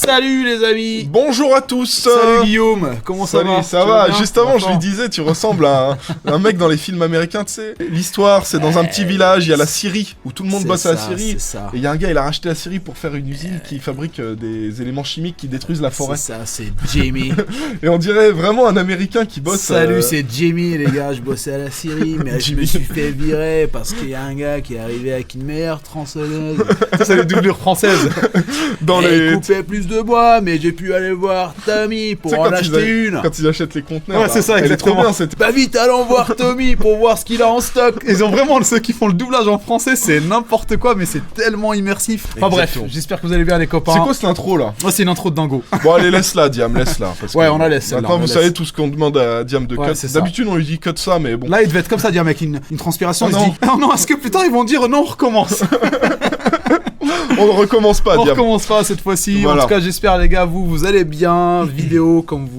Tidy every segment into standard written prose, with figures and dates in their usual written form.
Salut les amis. Bonjour à tous. Salut Guillaume, comment ça va? Ça va, juste avant je lui disais, tu ressembles à un mec dans les films américains, tu sais. L'histoire, c'est dans un petit village, il y a la scierie, où tout le monde bosse à la scierie. Et il y a un gars, il a racheté la scierie pour faire une usine qui fabrique des éléments chimiques qui détruisent la forêt. C'est ça, c'est Jamie. Et on dirait vraiment un américain qui bosse... Salut, c'est Jamie les gars, je bossais à la scierie, mais je me suis fait virer parce qu'il y a un gars qui est arrivé avec une meilleure tronçonneuse. C'est les doublures françaises. Dans il coupait plus de bois, mais j'ai pu aller voir Tommy pour en acheter une. Quand ils achètent les conteneurs. Ouais, c'est ça, exactement. Elle est trop bien, bah vite, allons voir Tommy pour voir ce qu'il a en stock. Ils ont vraiment, ceux qui font le doublage en français, c'est n'importe quoi, mais c'est tellement immersif. Enfin bref, j'espère que vous allez bien les copains. C'est quoi cette intro là? Moi c'est une intro de dingo. Bon allez, laisse-la Diam, laisse-la. Ouais, on la laisse. Maintenant vous savez tout ce qu'on demande à Diam de cut. D'habitude on lui dit cut ça, mais bon. Là il devait être comme ça, Diam, avec une transpiration. Il se dit, oh non, est-ce que plus tard ils vont dire non, on recommence? On ne recommence pas, Diam. On recommence pas cette fois-ci. Voilà. En tout cas, j'espère les gars, vous allez bien. Vidéo comme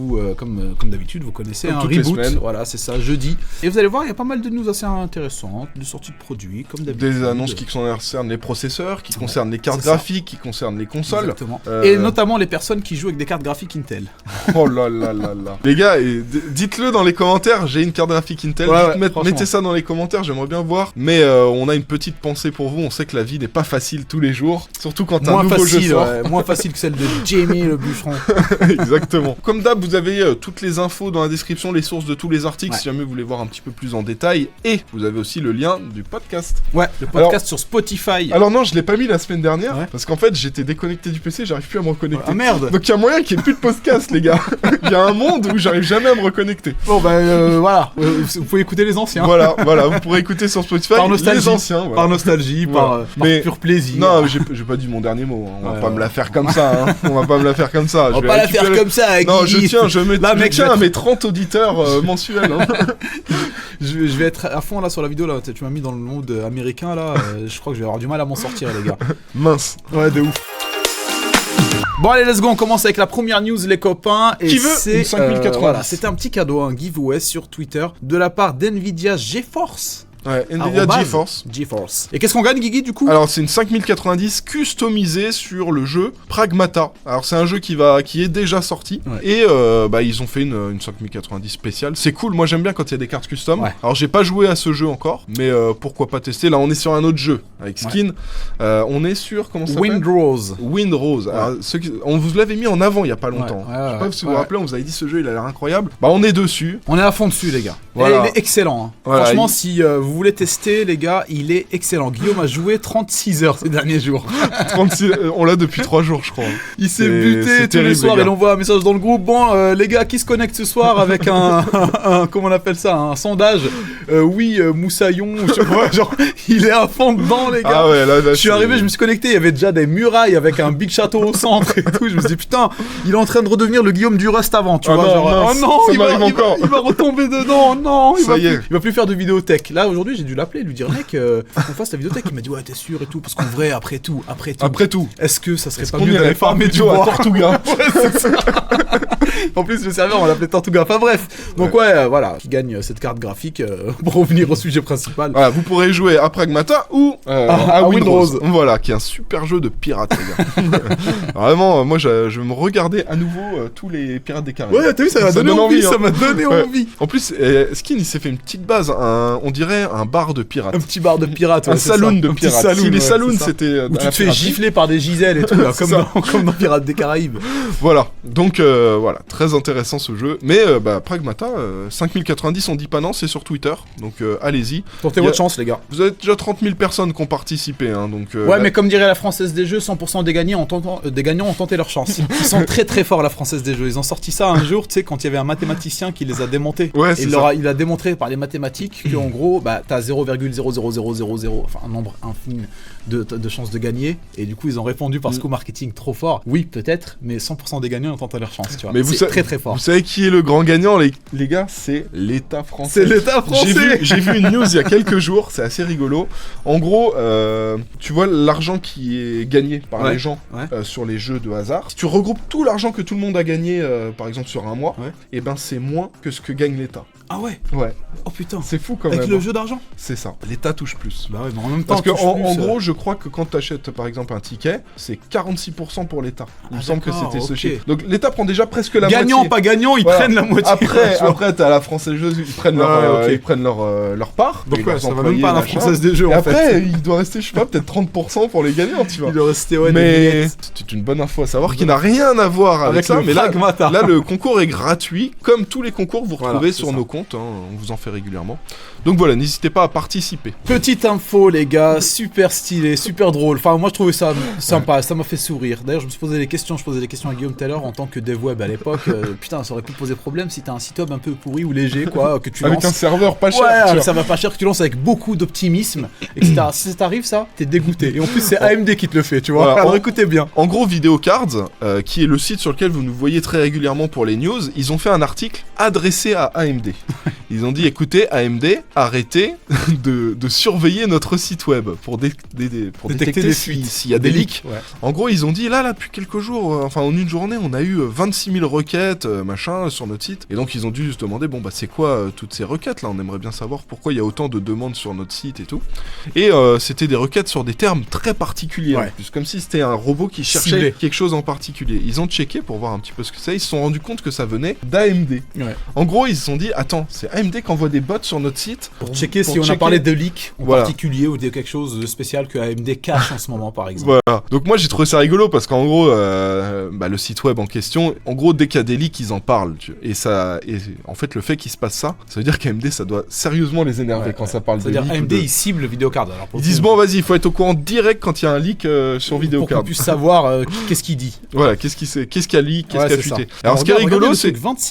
d'habitude, vous connaissez un reboot. Voilà, c'est ça, jeudi. Et vous allez voir, il y a pas mal de news assez intéressantes, de sorties de produits, comme d'habitude. Des annonces qui concernent les processeurs, qui concernent les cartes graphiques, qui concernent les consoles. Exactement. Et notamment les personnes qui jouent avec des cartes graphiques Intel. Oh là là là là. Les gars, dites-le dans les commentaires. J'ai une carte graphique Intel. Mettez ça dans les commentaires. J'aimerais bien voir. Mais on a une petite pensée pour vous. On sait que la vie n'est pas facile tous les jours. Surtout quand un nouveau jeu sort. Moins facile que celle de Jamie le bûcheron. Exactement. Comme d'hab, vous avez toutes les infos dans la description, les sources de tous les articles, si jamais vous voulez voir un petit peu plus en détail. Et vous avez aussi le lien du podcast. Ouais, le podcast sur Spotify. Alors non, je l'ai pas mis la semaine dernière, parce qu'en fait, j'étais déconnecté du PC, j'arrive plus à me reconnecter. Ah merde. Donc il y a moyen qu'il n'y ait plus de podcast, les gars. Il y a un monde où j'arrive jamais à me reconnecter. Bon voilà, vous pouvez écouter les anciens. Voilà, vous pourrez écouter sur Spotify les anciens. Par nostalgie, par pur plaisir. Non, j'ai pas dit mon dernier mot. On va pas me la faire comme ça. On va pas me la faire comme ça. On va pas la faire comme ça. Non, je tiens à mes 30 auditeurs mensuels. Je vais être à fond là sur la vidéo là. Tu m'as mis dans le monde américain là. Je crois que je vais avoir du mal à m'en sortir, les gars. Mince. Ouais, de ouf. Bon allez, let's go, on commence avec la première news les copains. Et qui veut une 5090 voilà, c'était un petit cadeau, un giveaway sur Twitter de la part d'NVIDIA GeForce. Ouais, NVIDIA GeForce. Et qu'est-ce qu'on gagne, Guigui, du coup? Alors, c'est une 5090 customisée sur le jeu Pragmata. Alors, c'est un jeu qui est déjà sorti. Ouais. Et ils ont fait une 5090 spéciale. C'est cool, moi j'aime bien quand il y a des cartes custom. Ouais. Alors, j'ai pas joué à ce jeu encore, mais pourquoi pas tester. Là, on est sur un autre jeu avec skin. Ouais. On est sur, comment ça s'appelle? Windrose. Ouais. Alors, on vous l'avait mis en avant il y a pas longtemps. Ouais. Je sais pas si vous vous rappelez, on vous avait dit ce jeu, il a l'air incroyable. Bah, on est dessus. On est à fond dessus, les gars. Voilà. Il est excellent. Hein. Voilà, franchement, si vous voulez tester, les gars, il est excellent. Guillaume a joué 36 heures ces derniers jours. 36, on l'a depuis 3 jours, je crois. Il s'est buté tous les soirs. Il envoie un message dans le groupe. Bon, les gars, qui se connectent ce soir avec un comment on appelle ça, un sondage. Oui, Moussaillon. Genre, il est à fond dedans, les gars. Ah ouais, là, je suis arrivé, je me suis connecté. Il y avait déjà des murailles avec un big château au centre et tout. Je me suis dit, putain, il est en train de redevenir le Guillaume du Rust avant. Tu vois, non, genre, oh non, il va retomber dedans. Non, il va plus faire de vidéothèque. Là, aujourd'hui, j'ai dû l'appeler, lui dire mec, qu'on fasse la vidéothèque. Il m'a dit ouais, t'es sûr et tout, parce qu'en vrai, après tout, est-ce que ça serait pas mieux d'aller farmer du bois à Tortuga? Ouais, c'est ça. En plus, le serveur on l'appelait Tortuga. Enfin bref, donc voilà, qui gagne cette carte graphique pour revenir au sujet principal. Voilà, vous pourrez jouer à Pragmata ou à Windrose. Voilà, qui est un super jeu de pirates, les gars. Vraiment, moi, je vais me regarder à nouveau tous les Pirates des Caraïbes. Ouais, t'as vu, ça m'a donné envie. Ça m'a donné envie. En plus, Skin, il s'est fait une petite base, on dirait un bar de pirates. Un petit bar de pirates, un saloon de pirates. Si les saloons c'était où tu te fais gifler par des giselles et tout, là, comme dans Pirates des Caraïbes. Voilà, donc voilà, très intéressant ce jeu. Mais Pragmata, 5090, on dit pas non, c'est sur Twitter, donc allez-y. Tentez votre chance, les gars. Vous avez déjà 30 000 personnes qui ont participé, hein, donc. Mais comme dirait la Française des Jeux, 100% des gagnants ont tenté leur chance. Ils sont très très forts, la Française des Jeux. Ils ont sorti ça un jour, tu sais, quand il y avait un mathématicien qui les a démontés. Ouais, il a démontré par les mathématiques qu'en gros, t'as 0,00000, enfin un nombre infime de chances de gagner, et du coup ils ont répondu parce qu'au marketing trop fort, oui peut-être, mais 100% des gagnants ont tenté leur chance, tu vois. Mais c'est très très fort. Vous savez qui est le grand gagnant, les gars? C'est l'État français. C'est l'État français. J'ai vu une news il y a quelques jours, c'est assez rigolo. En gros, tu vois l'argent qui est gagné par les gens sur les jeux de hasard. Si tu regroupes tout l'argent que tout le monde a gagné, par exemple sur un mois, et ben c'est moins que ce que gagne l'État. Ah ouais. Ouais. Oh putain. C'est fou quand même. Avec le jeu d'argent. C'est ça. L'État touche plus. Bah ouais, mais en même temps. Parce que en gros, je crois que quand tu achètes par exemple un ticket, c'est 46% pour l'État. Il me semble que c'était ce chiffre. Donc l'État prend déjà presque la moitié. Gagnant, pas gagnant, ils prennent la moitié. Après t'as la Française des Jeux, ils prennent leur part. Donc ouais, ça va même pas à la Française des Jeux en fait. Après, il doit rester, je sais pas, peut-être 30% pour les gagnants, tu vois. Il doit rester, ouais. Mais c'est une bonne info à savoir qui n'a rien à voir avec ça. Mais là, le concours est gratuit. Comme tous les concours, vous retrouvez sur nos comptes. On vous en fait régulièrement. Donc voilà, n'hésitez pas à participer. Petite info, les gars, super stylé, super drôle. Enfin, moi je trouvais ça sympa, ça m'a fait sourire. D'ailleurs, je me suis posé des questions, à Guillaume tout à l'heure en tant que dev web à l'époque. Putain, ça aurait pu poser problème si t'as un site web un peu pourri ou léger, quoi, que tu lances. Avec un serveur pas cher. Ouais, un serveur pas cher que tu lances avec beaucoup d'optimisme, etc. Si ça t'arrive, ça, t'es dégoûté. Et en plus, c'est AMD qui te le fait, tu vois. Voilà, alors écoutez bien. En gros, Videocards, qui est le site sur lequel vous nous voyez très régulièrement pour les news, ils ont fait un article adressé à AMD. Ils ont dit, écoutez, AMD, arrêtez de surveiller notre site web pour détecter des fuites, s'il y a des leaks. Ouais. En gros, ils ont dit, là, depuis quelques jours, enfin en une journée, on a eu 26 000 requêtes, sur notre site. Et donc, ils ont dû se demander, bon, bah c'est quoi toutes ces requêtes, là? On aimerait bien savoir pourquoi il y a autant de demandes sur notre site et tout. Et c'était des requêtes sur des termes très particuliers. Ouais. En plus, comme si c'était un robot qui cherchait quelque chose en particulier. Ils ont checké pour voir un petit peu ce que c'est. Ils se sont rendus compte que ça venait d'AMD. Ouais. En gros, ils se sont dit, attends, c'est AMD qui envoie des bots sur notre site pour checker si on a parlé de leak en particulier ou de quelque chose de spécial que AMD cache en ce moment, par exemple. Voilà. Donc moi, j'ai trouvé ça rigolo parce qu'en gros, le site web en question, en gros, dès qu'il y a des leaks, ils en parlent. Et en fait, le fait qu'il se passe ça veut dire qu'AMD, ça doit sérieusement les énerver quand ça parle de leak. C'est-à-dire AMD, ils ciblent Videocard. Alors ils disent, bon, vas-y, il faut être au courant direct quand il y a un leak sur Videocard. Pour qu'on puisse savoir qu'est-ce qu'il dit. Voilà, qu'est-ce qu'il y a leak, qu'est-ce qu'il y a fuité. Alors, ce qui est rigolo, c'est 26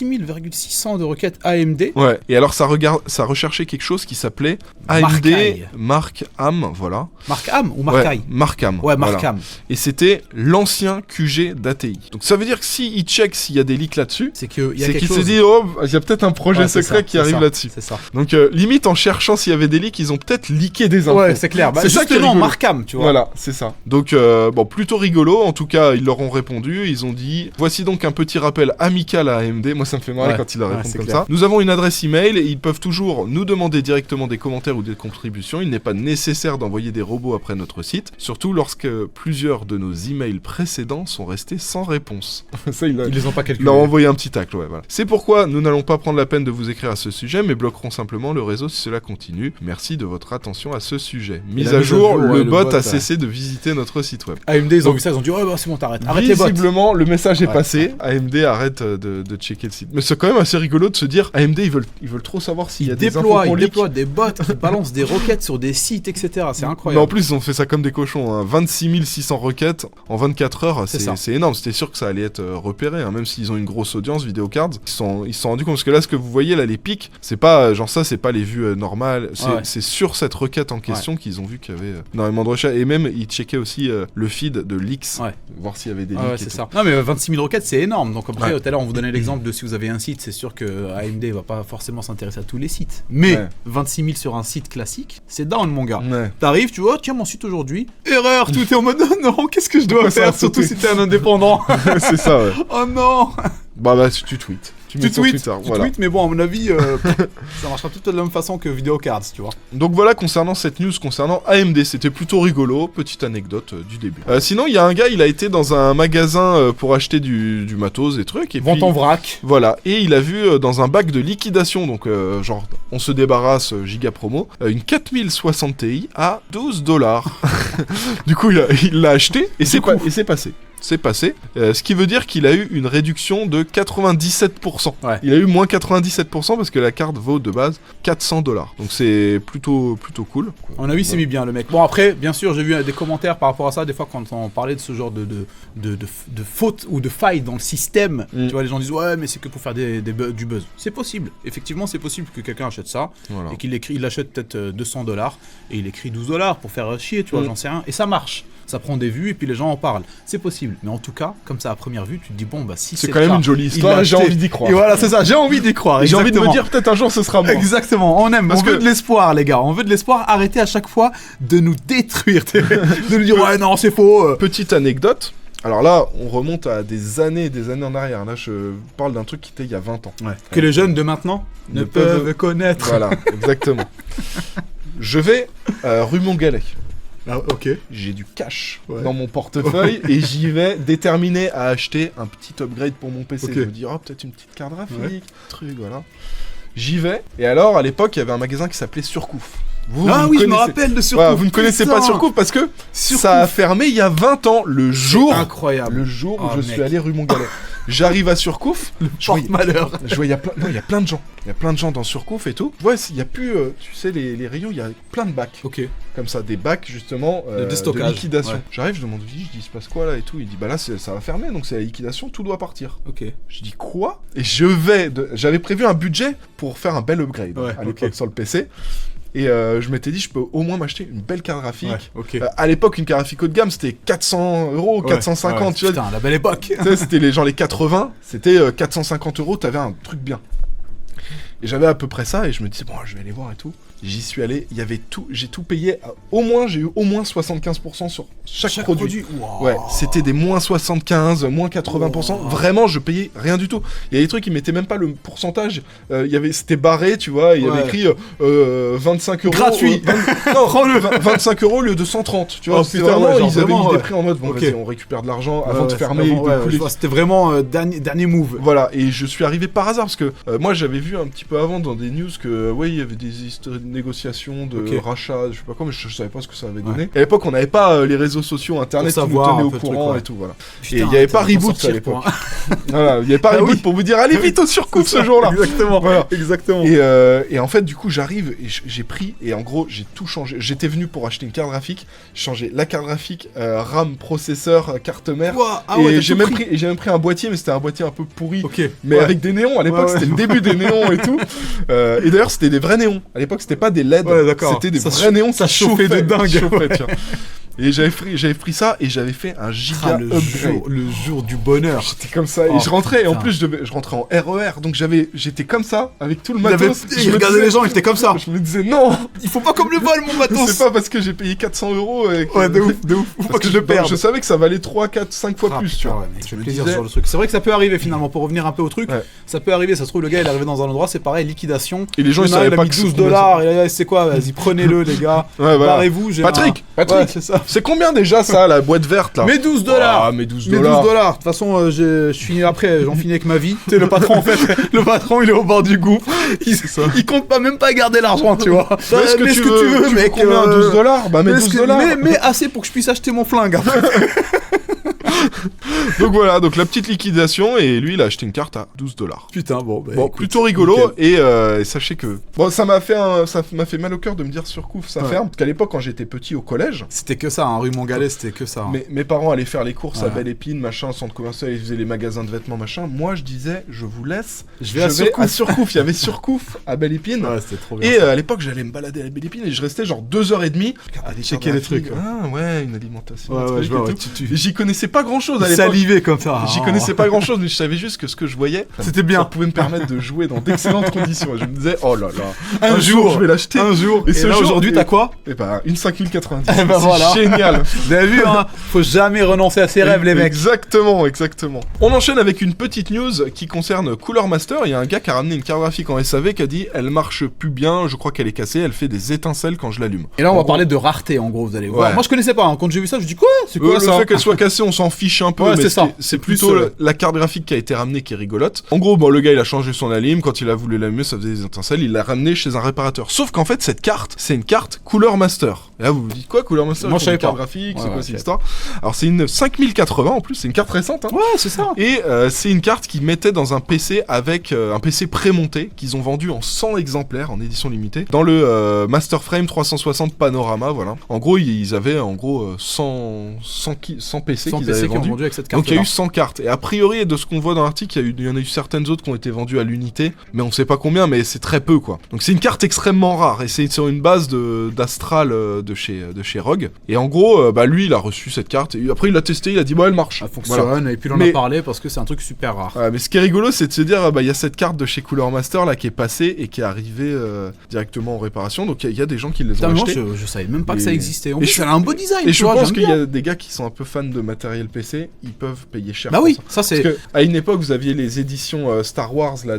600 de requêtes AMD. Ouais, et alors ça recherchait quelque chose qui s'appelait AMD Markham, voilà. Markham ou Markham? Markham. Ouais, Markham. Voilà. Et c'était l'ancien QG d'ATI. Donc ça veut dire que s'il check s'il y a des leaks là-dessus, c'est qu'il se dit, oh, il y a peut-être un projet secret qui arrive là-dessus. C'est ça. Donc limite en cherchant s'il y avait des leaks, ils ont peut-être leaké des infos. Ouais, c'est clair. Bah, c'est justement Markham, tu vois. Voilà, c'est ça. Donc bon, plutôt rigolo. En tout cas, ils leur ont répondu. Ils ont dit, voici donc un petit rappel amical à AMD. Moi, ça me fait marrer quand ils leur répondent comme ça. Nous avons une adresse email et ils peuvent toujours nous demander directement des commentaires ou des contributions. Il n'est pas nécessaire d'envoyer des robots après notre site, surtout lorsque plusieurs de nos emails précédents sont restés sans réponse. Ça, ils les ont pas calculés. Ils leur ont envoyé un petit tacle, ouais, voilà. C'est pourquoi nous n'allons pas prendre la peine de vous écrire à ce sujet, mais bloquerons simplement le réseau si cela continue. Merci de votre attention à ce sujet. Mise à jour, le bot a cessé de visiter notre site web. AMD, ils ont vu ça, ils ont dit, ouais, bah, c'est bon, t'arrêtes. Arrête les bots. Visiblement, le message est passé. AMD arrête de checker le site. Mais c'est quand même assez rigolo de se dire, AMD, ils veulent trop savoir s'il y a des infos qu'on leak. Ils déploient des bots qui balancent des requêtes sur des sites, etc. C'est incroyable. Mais en plus, ils ont fait ça comme des cochons. Hein. 26 600 requêtes en 24 heures, c'est énorme. C'était sûr que ça allait être repéré, hein. Même s'ils ont une grosse audience, Videocards. Ils se sont rendus compte, parce que là, ce que vous voyez, là, les pics, c'est pas, genre ça, c'est pas les vues normales. C'est sur cette requête en question qu'ils ont vu qu'il y avait énormément de recherches. Et même, ils checkaient aussi le feed de leaks, voir s'il y avait des leaks. Ouais, c'est ça. Non, mais 26 000 requêtes, c'est énorme. Donc après, tout à l'heure, on vous donnait l'exemple de si vous avez un site, c'est sûr que AMD va pas forcément s'intéresser à tous les sites. Mais 26 000 sur un site classique, c'est down, mon gars. Ouais. T'arrives, tu vois, tiens, mon site aujourd'hui, erreur, tout est en mode non, qu'est-ce que je dois faire, surtout si t'es un indépendant. C'est ça, ouais. Oh non. Bah, tu tweets. Tu tweets, mais bon, à mon avis, ça marchera tout de la même façon que Videocards, tu vois. Donc voilà, concernant cette news, concernant AMD, c'était plutôt rigolo, petite anecdote du début. Sinon, il y a un gars, il a été dans un magasin pour acheter du matos, des trucs, et vente en vrac. Voilà, et il a vu dans un bac de liquidation, donc genre, on se débarrasse, giga promo, une 4060 Ti à $12. Du coup, il l'a acheté, et c'est passé. C'est passé, ce qui veut dire qu'il a eu une réduction de 97%. Ouais. Il a eu moins 97% parce que la carte vaut de base $400. Donc c'est plutôt cool. À mon avis, c'est mis bien le mec. Bon après, bien sûr, j'ai vu des commentaires par rapport à ça. Des fois, quand on parlait de ce genre de faute ou de faille dans le système, tu vois, les gens disent ouais, mais c'est que pour faire du buzz. C'est possible. Effectivement, c'est possible que quelqu'un achète ça et qu'il l'achète peut-être $200 et il écrit $12 pour faire chier, tu vois, j'en sais rien. Et ça marche. Ça prend des vues et puis les gens en parlent. C'est possible. Mais en tout cas, comme ça à première vue, tu te dis bon bah si c'est quand même une jolie histoire, j'ai envie d'y croire. Et voilà, c'est ça, j'ai envie d'y croire. J'ai envie de me dire peut-être un jour ce sera moi. Exactement, on veut de l'espoir les gars, on veut de l'espoir, arrêtez à chaque fois de nous détruire, de nous dire ouais non, c'est faux. Petite anecdote. Alors là, on remonte à des années en arrière. Là, je parle d'un truc qui était il y a 20 ans. Ouais. Que les jeunes de maintenant ne peuvent connaître. Voilà, exactement. Je vais rue Montgalet. Ah, ok. J'ai du cash dans mon portefeuille et j'y vais déterminé à acheter un petit upgrade pour mon PC. Je me dis, peut-être une petite carte graphique, truc, voilà. J'y vais. Et alors, à l'époque, il y avait un magasin qui s'appelait Surcouf. Oui, je me rappelle de Surcouf. Vous ne connaissez pas Surcouf parce que ça a fermé il y a 20 ans, le jour où je suis allé rue Montgalet. J'arrive à Surcouf, je vois il y a plein de gens. Il y a plein de gens dans Surcouf et tout. Ouais, il y a plus, tu sais, les rayons, il y a plein de bacs. Ok. Comme ça, des bacs justement de liquidation. Ouais. J'arrive, je demande, je dis, il se passe quoi là et tout. Il dit, bah là, ça va fermer, donc c'est la liquidation, tout doit partir. Ok. Je dis, quoi? Et j'avais prévu un budget pour faire un bel upgrade à l'époque sur le PC. Et je m'étais dit, je peux au moins m'acheter une belle carte graphique. À l'époque, une carte graphique haut de gamme, c'était 400 €, 450, tu vois. Putain, la belle époque. C'était les 80, c'était 450 €, t'avais un truc bien. Et j'avais à peu près ça, et je me disais, bon, je vais aller voir et tout. J'y suis allé, il y avait tout, j'ai tout payé, j'ai eu au moins 75% sur chaque produit. Wow. Ouais, c'était des moins 75, moins 80%. Wow. Vraiment, je payais rien du tout. Il y a des trucs qui mettaient même pas le pourcentage. C'était barré, tu vois. Il y avait écrit 25 €. Gratuit. 25 € au lieu de 130. Tu vois, c'était vraiment, ils avaient mis des prix en mode, bon, vas-y, on récupère de l'argent avant de fermer. C'était vraiment dernier move. Voilà, et je suis arrivé par hasard parce que moi, j'avais vu un petit peu avant dans des news que, il y avait des histoires négociation de rachat, je sais pas quoi, mais je savais pas ce que ça avait donné. À l'époque, on n'avait pas les réseaux sociaux, internet qui nous tenaient au courant et tout, voilà. Putain, et il n'y avait pas Reboot à l'époque. Voilà, il n'y avait pas Reboot pour vous dire allez vite au Surcouf ce jour-là. Exactement. Voilà. Exactement. Et en fait, du coup, j'arrive et j'ai pris, et en gros, j'ai tout changé. J'étais venu pour acheter une carte graphique, j'ai changé la carte graphique, RAM, processeur, carte mère. Et j'ai même pris un boîtier, mais c'était un boîtier un peu pourri, mais avec des néons. À l'époque, c'était le début des néons et tout. Et d'ailleurs, c'était des vrais néons. À l'époque, c'était pas des LED. C'était des vrais néons, ça chauffait de dingue. Et j'avais pris ça et j'avais fait un giga upgrade. Le jour du bonheur. J'étais comme ça et je rentrais. Et en plus, je rentrais en RER. Donc j'étais comme ça avec tout le matos. Je regardais les gens, ils étaient comme ça. Je me disais non, il faut pas comme le vol mon matos. C'est pas parce que j'ai payé 400 €. Ouais, de ouf. Faut pas que je le perde. Je savais que ça valait 3, 4, 5 fois plus, tu vois. Je me plaisir sur le truc. C'est vrai que ça peut arriver finalement. Pour revenir un peu au truc, ça peut arriver. Ça se trouve, le gars il est arrivé dans un endroit, c'est pareil, liquidation. Et les gens ils savaient pas que $12. C'est quoi? Vas-y, prenez-le les gars. Barrez-vous. Patrick, c'est ça. C'est combien déjà ça, la boîte verte là? Mais $12. Ah, mais $12. De toute façon, je finis après, j'en finis avec ma vie. Tu sais, le patron, en fait, il est au bord du gouffre. Il compte même pas garder l'argent, tu vois. Mais ce que tu veux, mec. Combien? $12? Bah, mais $12. Mais assez pour que je puisse acheter mon flingue, en fait. Donc voilà, donc la petite liquidation, et lui il a acheté une carte à $12. Putain, bon, écoute, plutôt rigolo. Et sachez que bon, ça m'a fait mal au cœur de me dire Surcouf ça ferme, parce qu'à l'époque quand j'étais petit au collège, c'était que ça, rue Montgalet, c'était que ça. Mes parents allaient faire les courses à Belle-Épine, machin, centre commercial, ils faisaient les magasins de vêtements, machin. Moi je disais, je vous laisse, je vais à Surcouf. Il y avait Surcouf à Belle-Épine. Ouais, c'était trop bien. Et à l'époque j'allais me balader à Belle-Épine et je restais genre 2h30 à checker les trucs. Ah ouais, une alimentation. J'y connaissais pas grand chose à l'époque. Salivé comme ça. J'y connaissais pas grand chose, mais je savais juste que ce que je voyais, c'était bien. Ça pouvait me permettre de jouer dans d'excellentes conditions. Et je me disais, oh là là, un jour je vais l'acheter. Un jour. Et là aujourd'hui, t'as quoi? Et bah, une 5090. C'est voilà. Génial. Vous avez vu, hein? Faut jamais renoncer à ses rêves, les mecs. Exactement. On enchaîne avec une petite news qui concerne Cooler Master. Il y a un gars qui a ramené une carte graphique en SAV qui a dit, elle marche plus bien, je crois qu'elle est cassée, elle fait des étincelles quand je l'allume. Et là, on va parler de rareté, en gros, vous allez voir. Moi, je connaissais pas. Quand j'ai vu ça, je dis quoi? C'est quoi ça? Le fait qu'elle soit cassée, on s'en fiche un peu. Mais c'est plutôt la carte graphique qui a été ramenée qui est rigolote. En gros, le gars il a changé son alim, quand il a voulu l'allumer ça faisait des étincelles, il l'a ramené chez un réparateur. Sauf qu'en fait cette carte, c'est une carte Cooler Master. Et là vous vous dites quoi Cooler Master? Moi je savais pas. Carte graphique, c'est quoi cette histoire? Alors c'est une 5080 en plus, c'est une carte récente. Hein. Ouais, c'est ça. Et c'est une carte qu'ils mettaient dans un PC avec un PC prémonté qu'ils ont vendu en 100 exemplaires en édition limitée dans le Master Frame 360 Panorama, voilà. En gros, ils avaient 100 PC qu'ils avaient vendus avec cette carte. Donc il y a eu 100 cartes. Et a priori, de ce qu'on voit dans l'article, il y en a eu certaines autres qui ont été vendues à l'unité, mais on sait pas combien, mais c'est très peu quoi. Donc c'est une carte extrêmement rare et c'est sur une base d'Astral de chez Rogue. Et en gros, lui il a reçu cette carte et après il l'a testé, il a dit elle marche. Elle fonctionne, voilà. Et puis on en a parlé parce que c'est un truc super rare. Mais ce qui est rigolo, c'est de se dire il y a cette carte de chez Cooler Master là qui est passée et qui est arrivée directement en réparation. Donc il y a des gens qui les ont achetés. Je savais même pas que ça existait. En plus, elle a un beau design. Et je pense qu'il y a des gars qui sont un peu fans de matériel PC, ils peuvent payer cher. Bah oui, ça c'est... Parce qu'à une époque, vous aviez les éditions Star Wars, là,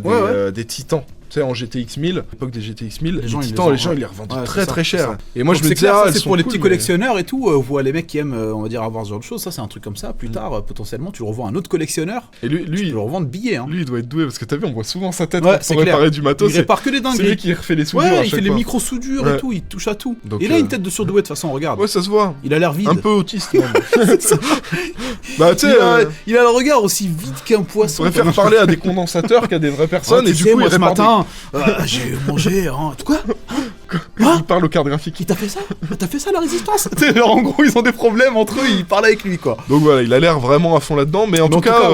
des Titans. Tu sais, en GTX 1000, à l'époque des GTX 1000, les Titans, les gens, ils les revendaient très cher. Et moi, je me disais, c'est pour les petits collectionneurs et tout, on voit les mecs qui aiment, on va dire, avoir ce genre de choses, ça c'est un truc comme ça, plus tard, potentiellement, tu le revends à un autre collectionneur, et lui tu peux le revendre billets. Hein. Lui, il doit être doué, parce que t'as vu, on voit souvent sa tête pour réparer du matos. Il répare que les dingueries. C'est lui qui refait les soudures. Ouais, il fait les micro-soudures et tout, il touche à tout. Donc, il a une tête de surdoué, de toute façon, regarde. Ouais, ça se voit. Il a l'air vide. Un peu autiste, bah, tu sais. Il a le regard aussi vide qu'un poisson. On préfère parler à des condensateurs qu'à des vraies personnes, et du coup, il répare. Ce matin, j'ai mangé, hein. Quoi? Il parle au carte graphique. Il t'a fait ça? T'as fait ça, la résistance? Genre, en gros, ils ont des problèmes entre eux, ils parlent avec lui, quoi. Donc voilà, il a l'air vraiment à fond là-dedans, mais en tout cas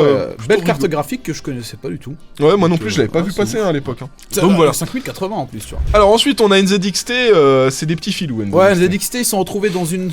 belle carte graphique que je connaissais pas du tout. Ouais, moi non plus, je l'avais pas vu passer à l'époque. Donc voilà. 5080 en plus, tu vois. Alors ensuite, on a NZXT, c'est des petits filous. Ouais, NZXT, ils sont retrouvés dans une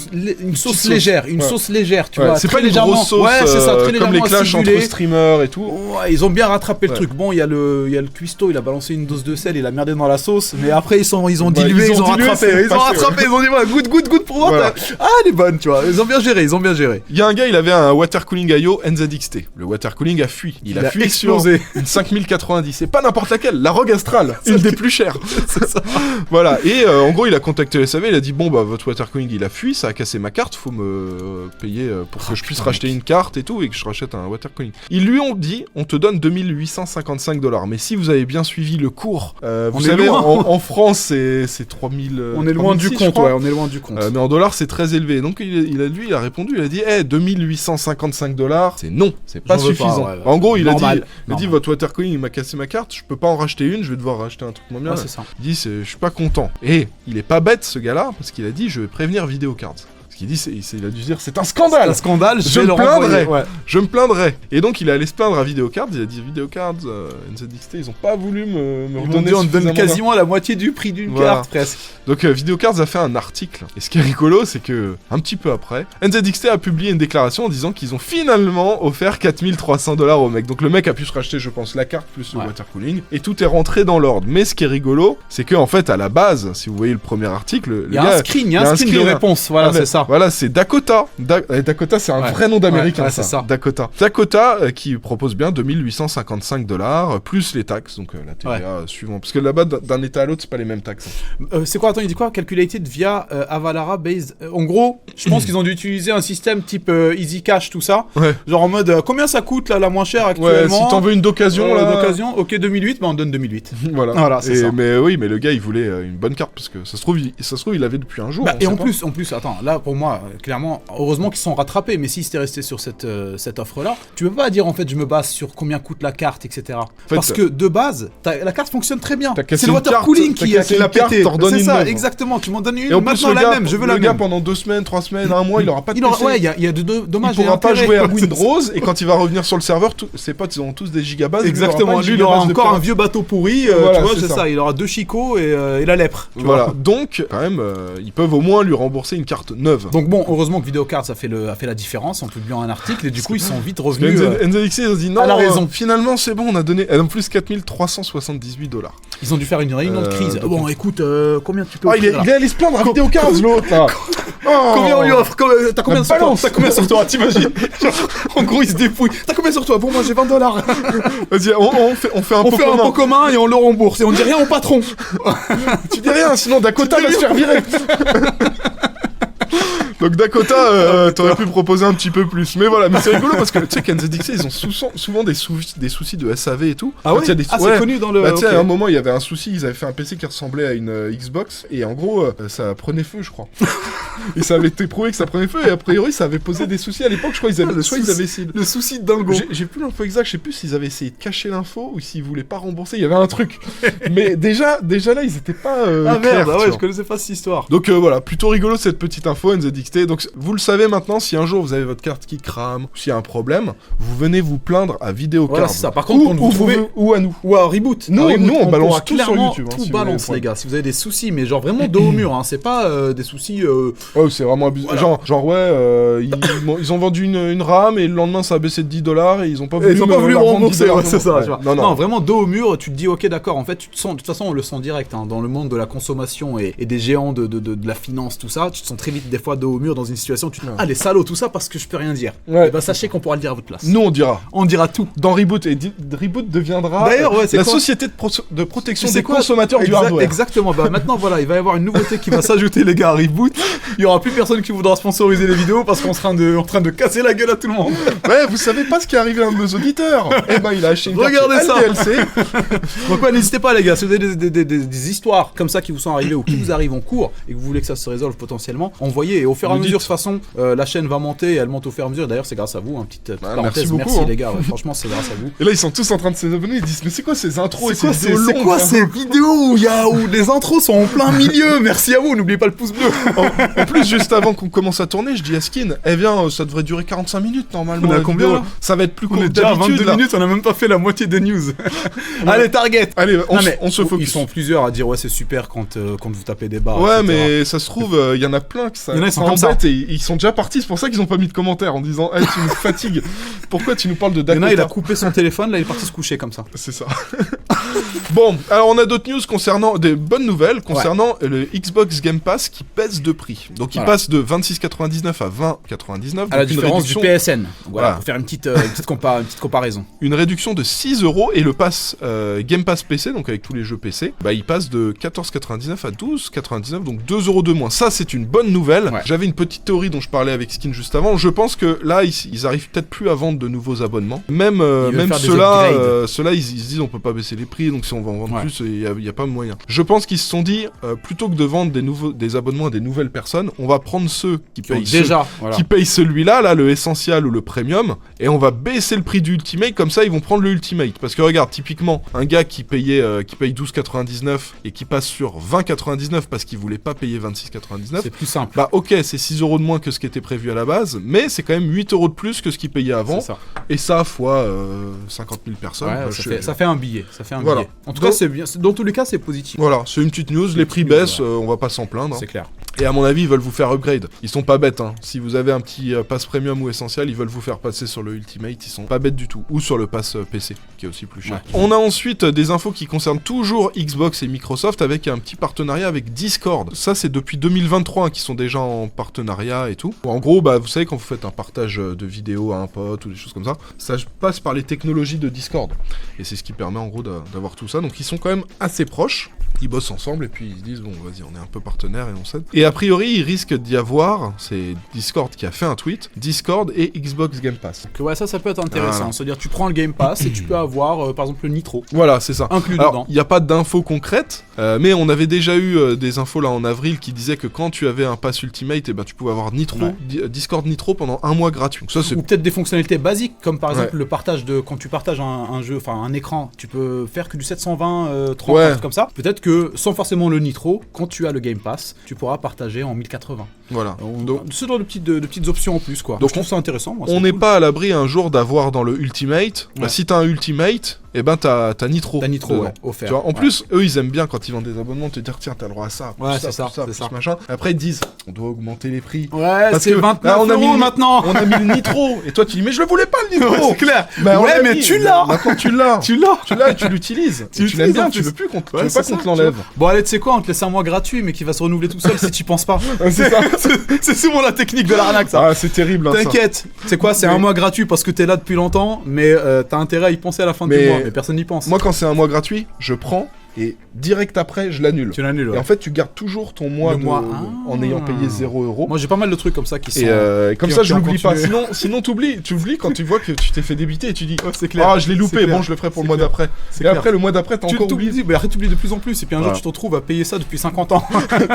sauce légère, sauce légère, tu vois. C'est pas une grosse sauce, c'est ça, très comme les clashs entre streamers et tout. Ouais, ils ont bien rattrapé le truc. Bon, il y a le cuistot, il a balancé une dose de sel, il a merdé dans la sauce, mais après ils ont dilué, ils ont rattrapé, ils ont dit voilà, goûte pour moi. Ah, elle est bonne, tu vois. Ils ont bien géré. Il y a un gars, il avait un water cooling IO NZXT. Le water cooling a fui. Il a fui explosé. Sur une 5090. C'est pas n'importe laquelle, la Rogue Astral, une des plus chères. C'est ça. Voilà. Et en gros, il a contacté le SAV, il a dit bon bah votre water cooling il a fui, ça a cassé ma carte, faut me payer pour que je puisse racheter une carte et tout et que je rachète un water cooling. Ils lui ont dit on te donne 2855$. Mais si vous avez bien suivi le cours, vous savez en France c'est 3000. On est loin du compte, on est loin du compte. Mais en dollars c'est très élevé. Donc il a répondu, il a dit 2855$, c'est non, c'est pas suffisant. En gros, il a dit votre water cooling il m'a cassé ma carte, je peux pas en racheter une, je vais devoir racheter un truc moins bien. C'est ça. Il dit je suis pas content. Et il est pas bête ce gars-là parce qu'il a dit je vais prévenir Videocard. Ce qu'il dit, il a dû dire c'est un scandale. C'est un scandale. Je me plaindrai. Je me plaindrai. Et donc il est allé se plaindre à Videocard. Il a dit Videocard, NZXT, ils ont pas voulu me redonner. On donne quasiment la moitié du prix d'une carte presque. Donc Videocard a fait un article. Et ce qui est rigolo, c'est que un petit peu après, NZXT a publié une déclaration en disant qu'ils ont finalement offert 4300$ au mec. Donc le mec a pu se racheter, je pense, la carte plus le water cooling. Et tout est rentré dans l'ordre. Mais ce qui est rigolo, c'est que en fait à la base, si vous voyez le premier article, il y a un screen de réponse. Voilà, c'est ça. Voilà, c'est Dakota. Dakota, c'est un vrai nom d'américain, ça. Dakota. Dakota qui propose bien 2855$ plus les taxes, donc la TVA suivant. Parce que là-bas, d'un état à l'autre, c'est pas les mêmes taxes. C'est quoi, attends, il dit quoi? Calculated via Avalara Based. En gros, je pense qu'ils ont dû utiliser un système type Easy Cash, tout ça. Ouais. Genre en mode, combien ça coûte là, la moins chère actuellement? Ouais, si t'en veux une d'occasion, ok, 2008, bah on donne 2008. Voilà, c'est ça. Mais oui, mais le gars, il voulait une bonne carte, parce que ça se trouve, il l'avait depuis un jour. Et en plus, attends, là, pour moi, clairement, heureusement qu'ils sont rattrapés, mais si c'était resté sur cette offre-là, tu peux pas dire en fait je me base sur combien coûte la carte, etc. Parce que de base, la carte fonctionne très bien. C'est le water cooling qui a la carte, t'en redonnes une. C'est ça, neuve. Exactement. Tu m'en donnes une, et en plus, maintenant la même. Je veux la même. Le gars pendant 2 semaines, 3 semaines, 1 mois, il aura pas de PC. Ouais, il y a de dommages. Il pourra pas jouer à Windows et quand il va revenir sur le serveur, ses potes ils ont tous des gigabases. Exactement. Lui, il aura encore un vieux bateau pourri. Tu vois, c'est ça. Il aura 2 chicots et la lèpre. Voilà. Donc, quand même, ils peuvent au moins lui rembourser une carte neuve. Donc bon, heureusement que Videocard a fait la différence en publiant un article et du coup ils sont vite revenus NZXT ils ont dit non, à la raison. Finalement c'est bon, on a donné en plus 4378$. Ils ont dû faire une réunion de crise. Bon écoute, combien tu peux il est allé se plaindre à Videocard l'autre là. Combien on lui offre? T'as combien sur toi? T'as combien sur toi? T'imagines? En gros il se dépouille. T'as combien sur toi? Bon moi j'ai $20. Vas-y, on fait un pot commun et on le rembourse et on dit rien au patron. Tu dis rien sinon Dakota va se faire virer. Donc Dakota, t'aurais pu proposer un petit peu plus. Mais voilà, mais c'est rigolo parce que tu sais qu'NZXT, ils ont souvent des soucis de SAV et tout. Ah ouais, c'est connu dans le... Bah tu sais, à un moment, il y avait un souci, ils avaient fait un PC qui ressemblait à une Xbox, et en gros, ça prenait feu, je crois. Et ça avait été prouvé que ça prenait feu, et a priori, ça avait posé des soucis à l'époque, je crois, ils avaient essayé... Le souci de dingo. J'ai plus l'info exacte, je sais plus s'ils avaient essayé de cacher l'info, ou s'ils voulaient pas rembourser, il y avait un truc. Mais déjà là, ils étaient pas ah merde, ouais, je connaissais pas cette histoire. Donc voilà, plutôt rigolo cette petite info, NZXT. Donc vous le savez maintenant, si un jour vous avez votre carte qui crame, ou s'il y a un problème, vous venez vous plaindre à Videocard. Voilà, c'est ça. Par contre, quand vous trouvez... ou à nous. Ou à Reboot. Nous, on balance tout sur YouTube. Tout balance, les gars. Si vous avez des soucis, mais genre vraiment dos au mur, hein. C'est pas des soucis... Oh, c'est vraiment abusé. Voilà. Genre ouais, ils ont vendu une RAM, et le lendemain, ça a baissé de $10, et ils ont pas voulu rembourser. Ouais, c'est ça. Non, vraiment dos au mur, tu te dis, ok, d'accord, en fait, tu te sens... De toute façon, on le sent direct, hein, dans le monde de la consommation et des géants de la finance, tout ça, tu te sens très vite des fois dos au mur. mur dans une situation, tu te dis ah les salauds, tout ça parce que je peux rien dire. Et bah sachez qu'on pourra le dire à votre place. Nous on dira. On dira tout. Dans Reboot, et Reboot deviendra la société de protection des consommateurs du hardware. Exactement. Bah maintenant voilà, il va y avoir une nouveauté qui va s'ajouter les gars à Reboot. Il y aura plus personne qui voudra sponsoriser les vidéos parce qu'on sera en train de casser la gueule à tout le monde. Ouais, vous savez pas ce qui est arrivé à un de nos auditeurs. Eh ben il a acheté une Regardez ça. DLC. Donc ouais, n'hésitez pas les gars, si vous avez des histoires comme ça qui vous sont arrivées ou qui vous arrivent en cours et que vous voulez que ça se résolve potentiellement, envoyez. Et au fur et à mesure, de toute façon, la chaîne va monter, elle monte au fur et à mesure. D'ailleurs, c'est grâce à vous, hein, petite parenthèse. Merci les gars, franchement, c'est grâce à vous. Et là, ils sont tous en train de s'abonner, ils disent mais c'est quoi ces intros et c'est quoi ces vidéos où les intros sont en plein milieu. Merci à vous, n'oubliez pas le pouce bleu. En plus, juste avant qu'on commence à tourner, je dis à Skin, eh bien, ça devrait durer 45 minutes normalement. On a combien là? Ça va être plus court. On est déjà à 22 minutes, on a même pas fait la moitié des news. Allez, target. Allez, on se focus. Ils sont plusieurs à dire ouais c'est super quand vous tapez des barres. Ouais, etc. mais ça se trouve, il y en a plein qui ça. Il y en a, ils sont comme ça. Et ils sont déjà partis. C'est pour ça qu'ils ont pas mis de commentaires en disant hey, tu nous fatigues. Pourquoi tu nous parles de Dakota? Il y en a, il a coupé son téléphone, là il est parti se coucher comme ça. C'est ça. Bon, alors on a d'autres news concernant des bonnes nouvelles concernant le Xbox Game Pass qui baisse de prix. Donc il passe de 26,99 à 20,99. À la différence du PSN. Donc, voilà, pour faire une petite comparaison. Une réduction de 6 € et le pass Game Pass PC, donc avec tous les jeux PC, bah il passe de 14,99 à 12,99, donc 2 € de moins. Ça c'est une bonne nouvelle. Ouais. J'avais une petite théorie dont je parlais avec Skin juste avant. Je pense que là ils arrivent peut-être plus à vendre de nouveaux abonnements. Même ceux-là, ils se disent on peut pas baisser les prix, donc si on va en vendre plus, il y a pas moyen. Je pense qu'ils se sont dit plutôt que de vendre des abonnements à des nouvelles personnes, on va prendre ceux qui payent qui payent celui-là, là le Essential ou le Premium, et on va baisser le prix du Ultimate, comme ça ils vont prendre le Ultimate. Parce que regarde, typiquement, un gars qui paye 12,99 et qui passe sur 20,99 parce qu'il voulait pas payer 26,99, c'est plus simple. Bah ok, c'est 6 € de moins que ce qui était prévu à la base, mais c'est quand même 8 € de plus que ce qu'il payait avant. Ça. Et ça fois 50 000 personnes. Ouais, ça fait un billet. Billet. En tout cas, c'est bien. Dans tous les cas, c'est positif. Voilà, c'est une petite news. Les prix baissent, on va pas s'en plaindre. C'est clair. Et à mon avis, ils veulent vous faire upgrade. Ils sont pas bêtes, hein. Si vous avez un petit pass premium ou essentiel, ils veulent vous faire passer sur le Ultimate. Ils sont pas bêtes du tout. Ou sur le pass PC, qui est aussi plus cher. Ouais. On a ensuite des infos qui concernent toujours Xbox et Microsoft avec un petit partenariat avec Discord. Ça, c'est depuis 2023 qu'ils sont déjà en partenariat et tout. En gros, bah, vous savez, quand vous faites un partage de vidéos à un pote ou des choses comme ça passe par les technologies de Discord. Et c'est ce qui permet en gros d'avoir tout ça. Donc ils sont quand même assez proches. Ils bossent ensemble et puis ils se disent bon vas-y on est un peu partenaires et on s'aide. Et a priori il risque d'y avoir, c'est Discord qui a fait un tweet, Discord et Xbox Game Pass. Donc ouais ça peut être intéressant, c'est-à-dire tu prends le Game Pass et tu peux avoir par exemple le Nitro. Voilà c'est ça. Inclus alors, dedans. Il n'y a pas d'infos concrètes, mais on avait déjà eu des infos là en avril qui disaient que quand tu avais un pass Ultimate, et ben, tu pouvais avoir Nitro, Discord Nitro pendant 1 mois gratuit. Donc, ça, c'est... Ou peut-être des fonctionnalités basiques comme par exemple le partage de quand tu partages un jeu, enfin un écran, tu peux faire que du 720 30 comme ça. Peut-être que sans forcément le Nitro, quand tu as le Game Pass, tu pourras partager en 1080. Voilà. Donc ce genre de petites options en plus quoi. Donc je trouve ça intéressant. Moi, on n'est pas à l'abri un jour d'avoir dans le Ultimate. Bah, si t'as un Ultimate, et ben t'as Nitro. T'as Nitro offert. Tu vois, en plus, eux ils aiment bien quand ils vendent des abonnements te dire tiens t'as le droit à ça. Ouais c'est ça. Machin. Après ils disent on doit augmenter les prix. Ouais parce que 29 là, on a mis maintenant. On a mis le Nitro. Et toi tu dis mais je le voulais pas le Nitro. C'est clair. Bah, ouais mais tu l'as. Maintenant tu l'as. Tu l'as et tu l'utilises. Tu l'aimes bien. Tu veux plus qu'on te l'enlève. Bon allez tu sais quoi on te laisse un mois gratuit mais qui va se renouveler tout seul si tu penses pas. C'est ça. C'est souvent la technique de l'arnaque ça. Ah c'est terrible. T'inquiète. C'est quoi c'est un mois gratuit parce que t'es là depuis longtemps mais t'as intérêt à y penser à la fin du mois mais personne n'y pense. Moi quand c'est un mois gratuit, je prends et direct après je l'annule. Tu l'annules. Ouais. Et en fait tu gardes toujours ton mois en ayant payé 0 €. Moi j'ai pas mal de trucs comme ça qui sont et comme ça je l'oublie pas. Sinon tu oublies quand tu vois que tu t'es fait débiter et tu dis c'est clair. Ah je l'ai loupé, bon je le ferai pour le mois d'après. Et après le mois d'après t'as encore oublié. Mais après tu oublies de plus en plus et puis un jour tu te retrouves à payer ça depuis 50 ans.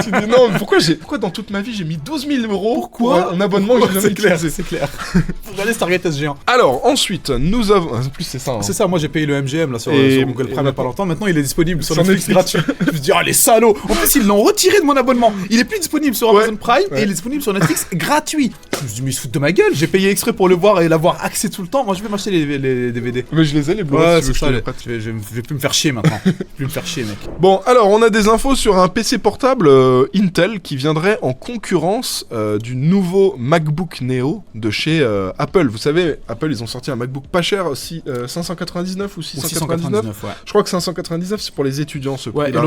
Tu dis non pourquoi dans toute ma vie j'ai mis 12 000 € pour un abonnement que j'ai jamais utilisé. C'est clair. Faut aller Stargate SG1. Alors ensuite nous avons en plus c'est ça. C'est ça moi j'ai payé le MGM là sur Google Prime il y a pas longtemps. Maintenant il est disponible sur Netflix gratuit. Je me dis ah les salauds. En plus ils l'ont retiré de mon abonnement. Il est plus disponible sur Amazon Prime et il est disponible sur Netflix gratuit. Je me suis dit, mais ils se foutent de ma gueule, j'ai payé exprès pour le voir et l'avoir accès tout le temps. Moi, je vais m'acheter les DVD. Mais je les ai, les Blu-ray. Ouais, c'est ça. Je vais plus me faire chier maintenant. Plus me faire chier, mec. Bon, alors, on a des infos sur un PC portable Intel qui viendrait en concurrence du nouveau MacBook Neo de chez Apple. Vous savez, Apple, ils ont sorti un MacBook pas cher, 599 ou 699. Ouais. Je crois que 599, c'est pour les étudiants, ce prix-là. Ouais, et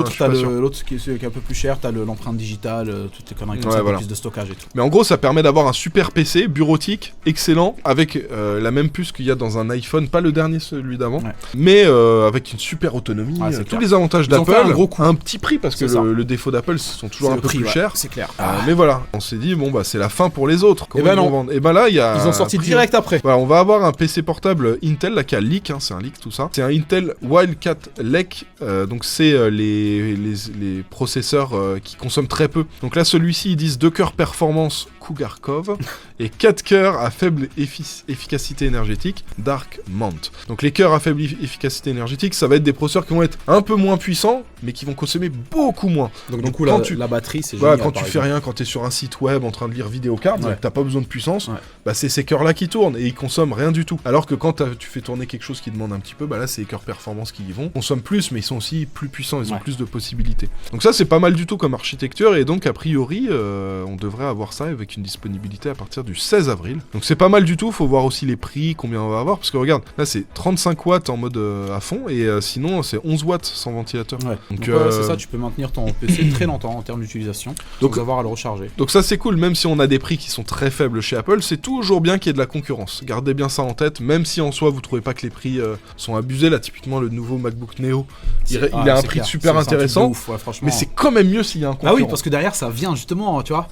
l'autre qui est un peu plus cher, t'as l'empreinte digitale, toutes les conneries comme ça, plus de stockage et tout. Mais en gros, ça permet d'avoir un super PC, bureautique, excellent, avec la même puce qu'il y a dans un iPhone, pas le dernier, celui d'avant, mais avec une super autonomie, tous les avantages d'Apple, un petit prix, parce que le défaut d'Apple, sont toujours un peu plus chers. C'est clair. Mais voilà, on s'est dit, bon bah c'est la fin pour les autres. Et ben non. Et ben là, il y a... Ils ont sorti direct après. Voilà, on va avoir un PC portable Intel, là, qui a leak, c'est un leak tout ça. C'est un Intel Wildcat Lake, donc c'est les processeurs qui consomment très peu. Donc là, celui-ci, ils disent 2 cœurs performance Cougar Cove et 4 cœurs à faible efficacité énergétique Dark Mount. Donc les cœurs à faible efficacité énergétique, ça va être des processeurs qui vont être un peu moins puissants, mais qui vont consommer beaucoup moins. Donc du coup, la batterie, c'est génial. Quand tu fais rien, quand tu es sur un site web en train de lire vidéocard, t'as pas besoin de puissance, bah c'est ces cœurs-là qui tournent et ils consomment rien du tout. Alors que quand tu fais tourner quelque chose qui demande un petit peu, bah là c'est les cœurs performance qui y vont. Ils consomment plus, mais ils sont aussi plus puissants, ils ont plus de possibilités. Donc ça c'est pas mal du tout comme architecture et donc a priori on devrait avoir ça avec une disponibilité à partir du 16 avril. Donc c'est pas mal du tout, faut voir aussi les prix, combien on va avoir, parce que regarde, là c'est 35 watts en mode à fond et sinon c'est 11 watts sans ventilateur. Donc c'est ça, tu peux maintenir ton PC très longtemps en termes d'utilisation, sans avoir à le recharger. Donc ça c'est cool, même si on a des prix qui sont très faibles chez Apple, c'est toujours bien qu'il y ait de la concurrence. Gardez bien ça en tête, même si en soi vous trouvez pas que les prix sont abusés. Là typiquement le nouveau MacBook Neo, il a un prix super intéressant, ouf, mais c'est quand même mieux s'il y a un concurrent. Ah oui, parce que derrière ça vient justement, tu vois,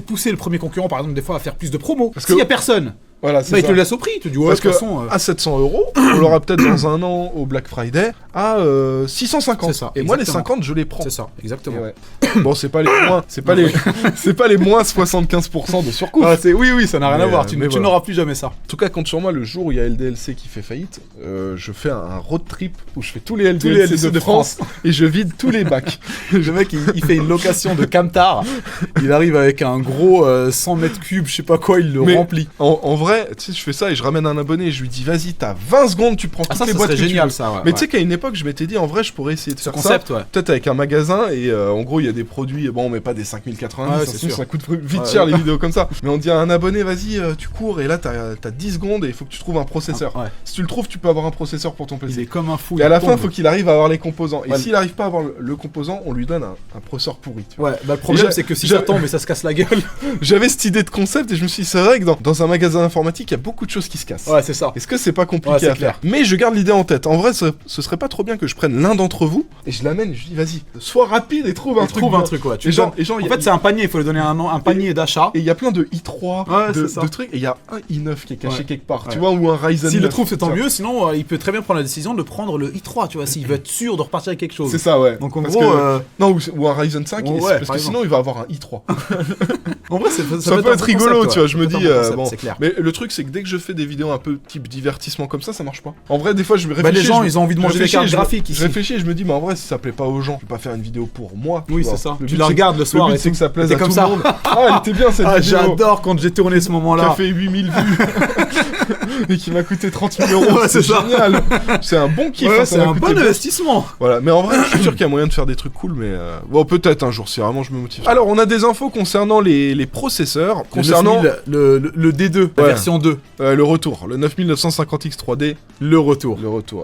pousser le premier concurrent par exemple des fois à faire plus de promos. S'il y a personne, voilà, il te le laisse au prix, tu te dis parce que à 700 €, on l'aura peut-être dans un an au Black Friday à 650. Ça, et moi les 50 je les prends. C'est ça, exactement. Bon, c'est pas les moins, c'est pas les moins 75% de surcoût. Oui, ça n'a rien à voir. Tu n'auras plus jamais ça. En tout cas, compte sur moi, le jour où il y a LDLC qui fait faillite, je fais un road trip où je fais tous les LDLC de France et je vide tous les bacs. Le mec, il fait une location de camtar. Il arrive avec un gros 100 mètres cubes, je sais pas quoi, il le remplit. En vrai, tu sais, je fais ça et je ramène un abonné et je lui dis, vas-y, t'as 20 secondes, tu prends toutes les boîtes que génial, tu veux. Ça, mais tu sais qu'à une époque, je m'étais dit, en vrai, je pourrais essayer de faire ça. Peut-être avec un magasin et en gros, il y a des produits, bon, on met pas des 5090, ça coûte vite cher les vidéos comme ça. Mais on dit à un abonné, vas-y, tu cours et là, t'as 10 secondes et il faut que tu trouves un processeur. Si tu le trouves, tu peux avoir un processeur pour ton PC. Il est comme un fou. Et à la fin, il faut qu'il arrive à avoir les composants. Et s'il arrive pas à avoir le composant, on lui donne un processeur pourri. Le problème, c'est que si ça tombe et ça se casse la gueule. J'avais cette idée de concept et je me suis dit, c'est vrai que dans un magasin informatique, il y a beaucoup de choses qui se cassent. Ouais, c'est ça. Est-ce que c'est pas compliqué à faire? Mais je garde l'idée en tête. En vrai, ce serait pas trop bien que je prenne l'un d'entre vous et je l'amène et je dis, vas-y, sois rapide et trouve un truc. En fait, c'est un panier, il faut lui donner un panier d'achat. Et il y a plein de i3 de trucs et il y a un i9 qui est caché quelque part, tu vois, ou un Ryzen 9. S'il le trouve, c'est tant mieux, sinon il peut très bien prendre la décision de prendre le i3, tu vois, s'il veut être sûr de repartir avec quelque chose. C'est ça, ouais. Donc en gros. Non, ou un Ryzen 5, parce que sinon il va avoir un i3. En vrai, ça peut être rigolo, tu vois, je me dis. C'est clair. Mais le truc, c'est que dès que je fais des vidéos un peu type divertissement comme ça marche pas. En vrai, des fois, je me les réfléchis. gens, ils ont envie de manger des cartes graphiques ici. Je réfléchis et je me dis, mais en vrai, si ça plaît pas aux gens, je peux pas faire une vidéo pour moi. Oui, c'est ça. Tu la regardes le soir et c'est que ça plaise à tout le monde. Ah, elle était bien cette vidéo. J'adore quand j'ai tourné ce moment-là. Qui a fait 8000 vues. Et qui m'a coûté 30 000 €. C'est génial. C'est un bon kiff. C'est un bon investissement. Voilà. Mais en vrai, je suis sûr qu'il y a moyen de faire des trucs cool, mais bon, peut-être un jour, si vraiment je me motive. Alors, on a des infos concernant les processeurs. Concernant le D2, la version 2. Le retour. Le 9950X 3D. Le retour.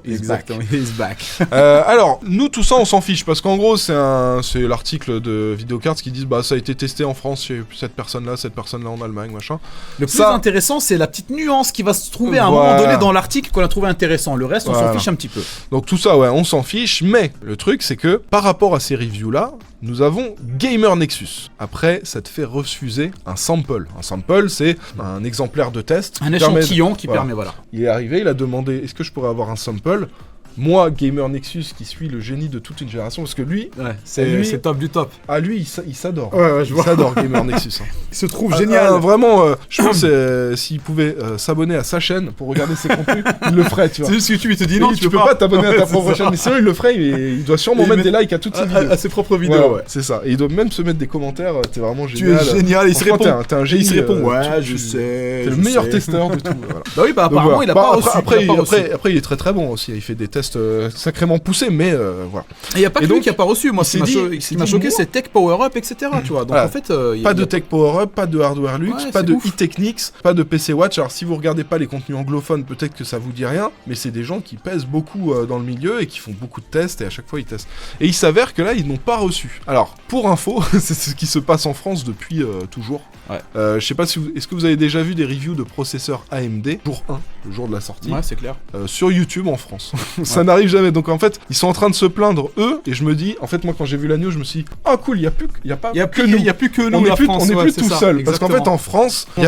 Exactement. He's back. Alors, nous, tout ça, on s'en fiche. Parce qu'en gros, c'est l'article de Videocard qui dit, bah, ça a été testé en France chez cette personne-là en Allemagne, machin. Le plus intéressant, c'est la petite nuance qui va se trouver à un moment donné dans l'article qu'on a trouvé intéressant. Le reste, on s'en fiche un petit peu. Donc tout ça, ouais, on s'en fiche. Mais le truc, c'est que par rapport à ces reviews-là, nous avons Gamer Nexus. Après, ça te fait refuser un sample. Un sample, c'est un exemplaire de test. Un échantillon qui permet, voilà. Il est arrivé, il a demandé, est-ce que je pourrais avoir un sample ? moi, Gamer Nexus, qui suis le génie de toute une génération, parce que lui, c'est top du top. Ah, lui, il s'adore. Ouais, je vois. Il s'adore, Gamer Nexus. Il se trouve génial. Vraiment, je pense s'il pouvait s'abonner à sa chaîne pour regarder ses contenus, il le ferait, tu vois. C'est juste YouTube, il te dit non, tu peux pas t'abonner à ta propre chaîne, mais sinon il le ferait, il doit sûrement mettre des likes à toutes ses vidéos. À ses propres vidéos, ouais. C'est ça. Et il doit même se mettre des commentaires, t'es vraiment génial. Tu es génial, il se répond. T'es un génie. Il se répond, ouais, je sais. T'es le meilleur testeur de tout. Bah oui, apparemment, il a pas reçu. Après, il est très très bon aussi, il fait des tests sacrément poussés, mais voilà. Et il y a pas que lui qui a pas reçu, moi, ce qui m'a choqué, c'est Tech Power Up, etc. Tu vois, donc en fait. Pas de Tech Power Up, pas de Hardware Lux, pas de e-Technics, pas de PC Watch. Alors si vous regardez pas les contenus anglophones, peut-être que ça vous dit rien, mais c'est des gens qui pèsent beaucoup dans le milieu et qui font beaucoup de tests, et à chaque fois ils testent. Et il s'avère que là, ils n'ont pas reçu. Alors, pour info, c'est ce qui se passe en France depuis toujours. Ouais. Je sais pas si est-ce que vous avez déjà vu des reviews de processeurs AMD, jour 1, le jour de la sortie. Ouais, c'est clair. Sur YouTube en France. Ça n'arrive jamais. Donc en fait, ils sont en train de se plaindre, eux, et je me dis, en fait, moi quand j'ai vu la news, je me suis dit, ah cool, il y a plus que nous, la France, on est plus tout seul. Exactement. Parce qu'en fait, en France, il y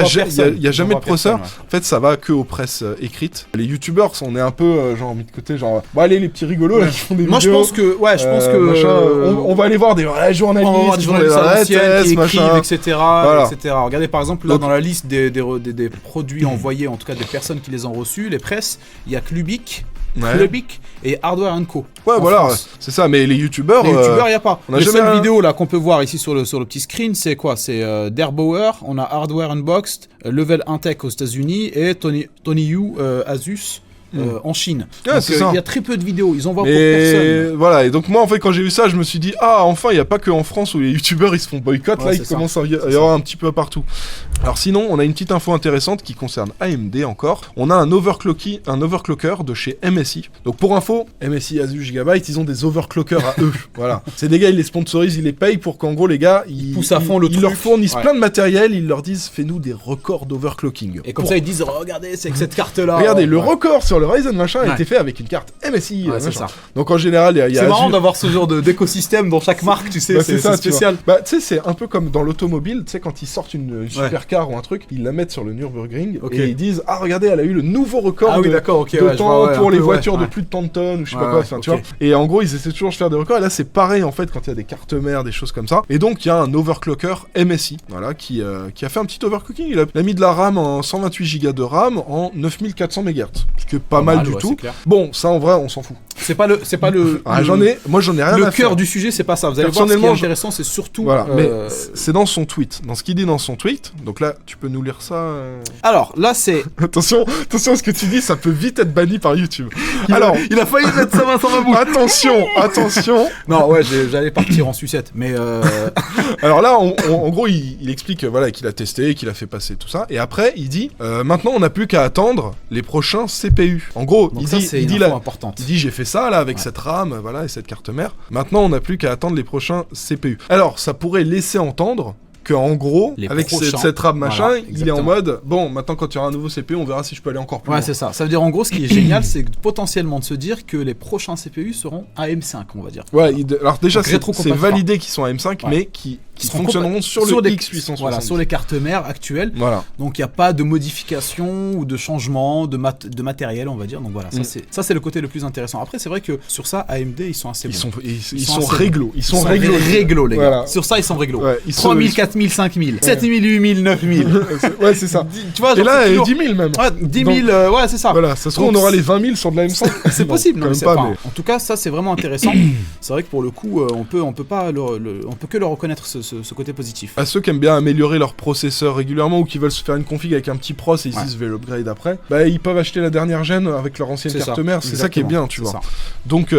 a jamais de processeur. En fait, ça va que aux presses écrites. Les youtubeurs, on est un peu genre mis de côté, genre, bon allez les petits rigolos là, qui font des vidéos. Moi je pense que, on va aller voir des vrais journalistes, qui écrivent, etc. Voilà. Regardez par exemple là dans la liste des produits envoyés, en tout cas des personnes qui les ont reçus, les presses, il y a Clubic et Hardware & Co. Ouais, voilà, c'est ça, mais les youtubeurs, il n'y a pas. Les seules vidéos là qu'on peut voir ici sur le petit screen, c'est quoi? C'est Derbauer, on a Hardware Unboxed, Level 1 Tech aux États-Unis et Tony Yu Asus. En Chine. Ouais, donc il y a très peu de vidéos, ils envoient pour personne. Voilà, et donc moi en fait quand j'ai vu ça, je me suis dit enfin il n'y a pas que en France où les youtubeurs ils se font boycott, là il commence à y avoir un petit peu partout. Alors sinon, on a une petite info intéressante qui concerne AMD encore. On a un overclocker de chez MSI. Donc pour info, MSI Asus Gigabyte, ils ont des overclockers à eux. Voilà. C'est des gars, ils les sponsorisent, ils les payent pour qu'en gros les gars, ils poussent à fond le truc. Ils leur fournissent plein de matériel, ils leur disent fais-nous des records d'overclocking. Et comme ça ils disent regardez, c'est que cette carte là. Regardez, le record sur le Ryzen machin a été fait avec une carte MSI. C'est ça. Donc en général, il y a c'est marrant d'avoir ce genre d'écosystème dans chaque marque, tu sais, c'est spécial. Tu sais, c'est un peu comme dans l'automobile, tu sais, quand ils sortent une supercar ou un truc, ils la mettent sur le Nürburgring et ils disent regardez, elle a eu le nouveau record de temps pour les voitures de plus de tant de tonnes ou je sais pas quoi, tu vois. Et en gros, ils essaient toujours de faire des records. Et là, c'est pareil en fait quand il y a des cartes mères, des choses comme ça. Et donc, il y a un overclocker MSI, voilà, qui a fait un petit overclocking. Il a mis de la RAM en 128 Go de RAM en 9400 MHz, ce qui est pas mal du tout. Bon, ça en vrai, on s'en fout. C'est pas le. J'en ai rien à faire. Le cœur du sujet, c'est pas ça. Vous allez voir, ce qui est intéressant, c'est surtout. Voilà, mais c'est dans son tweet. Dans ce qu'il dit dans son tweet. Donc là, tu peux nous lire ça. Alors, là, c'est. attention à ce que tu dis, ça peut vite être banni par YouTube. Alors, il a failli mettre sa main sur ma bouche. Attention. Non, ouais, j'allais partir en sucette, mais. Alors là, en gros, il explique voilà, qu'il a testé, qu'il a fait passer tout ça. Et après, il dit maintenant, on n'a plus qu'à attendre les prochains CPU. En gros, donc il dit j'ai fait ça là avec cette RAM, voilà, et cette carte mère. Maintenant, on n'a plus qu'à attendre les prochains CPU. Alors, ça pourrait laisser entendre qu'en gros, avec cette RAM machin, il est en mode bon, maintenant quand il y aura un nouveau CPU, on verra si je peux aller encore plus loin. Ouais, c'est ça. Ça veut dire en gros, ce qui est génial, c'est potentiellement de se dire que les prochains CPU seront AM5, on va dire. Ouais, alors déjà, c'est validé qu'ils sont AM5, mais qui fonctionneront sur le X860. Voilà, sur les cartes mères actuelles. Voilà. Donc il n'y a pas de modification ou de changement de matériel, on va dire. Donc voilà, ça c'est le côté le plus intéressant. Après, c'est vrai que sur ça, AMD, ils sont assez bons. Ils sont réglo. Ils sont réglo, les gars. Voilà. Sur ça, ils sont réglo. Ouais, 3000, 4000, 5000, 7000, 8000, 9000. Ouais, c'est ça. Tu vois, et là, 10 000 même. Ouais, 10 000, ouais, c'est ça. Voilà, ça se trouve, on aura les 20 000 sur de la M5. C'est possible, non, en tout cas, ça c'est vraiment intéressant. C'est vrai que pour le coup, on peut que le reconnaître ce côté positif. À ceux qui aiment bien améliorer leur processeur régulièrement ou qui veulent se faire une config avec un petit pros et ils se disent je vais l'upgrade après, bah ils peuvent acheter la dernière gène avec leur ancienne carte mère, c'est ça qui est bien, tu vois. Donc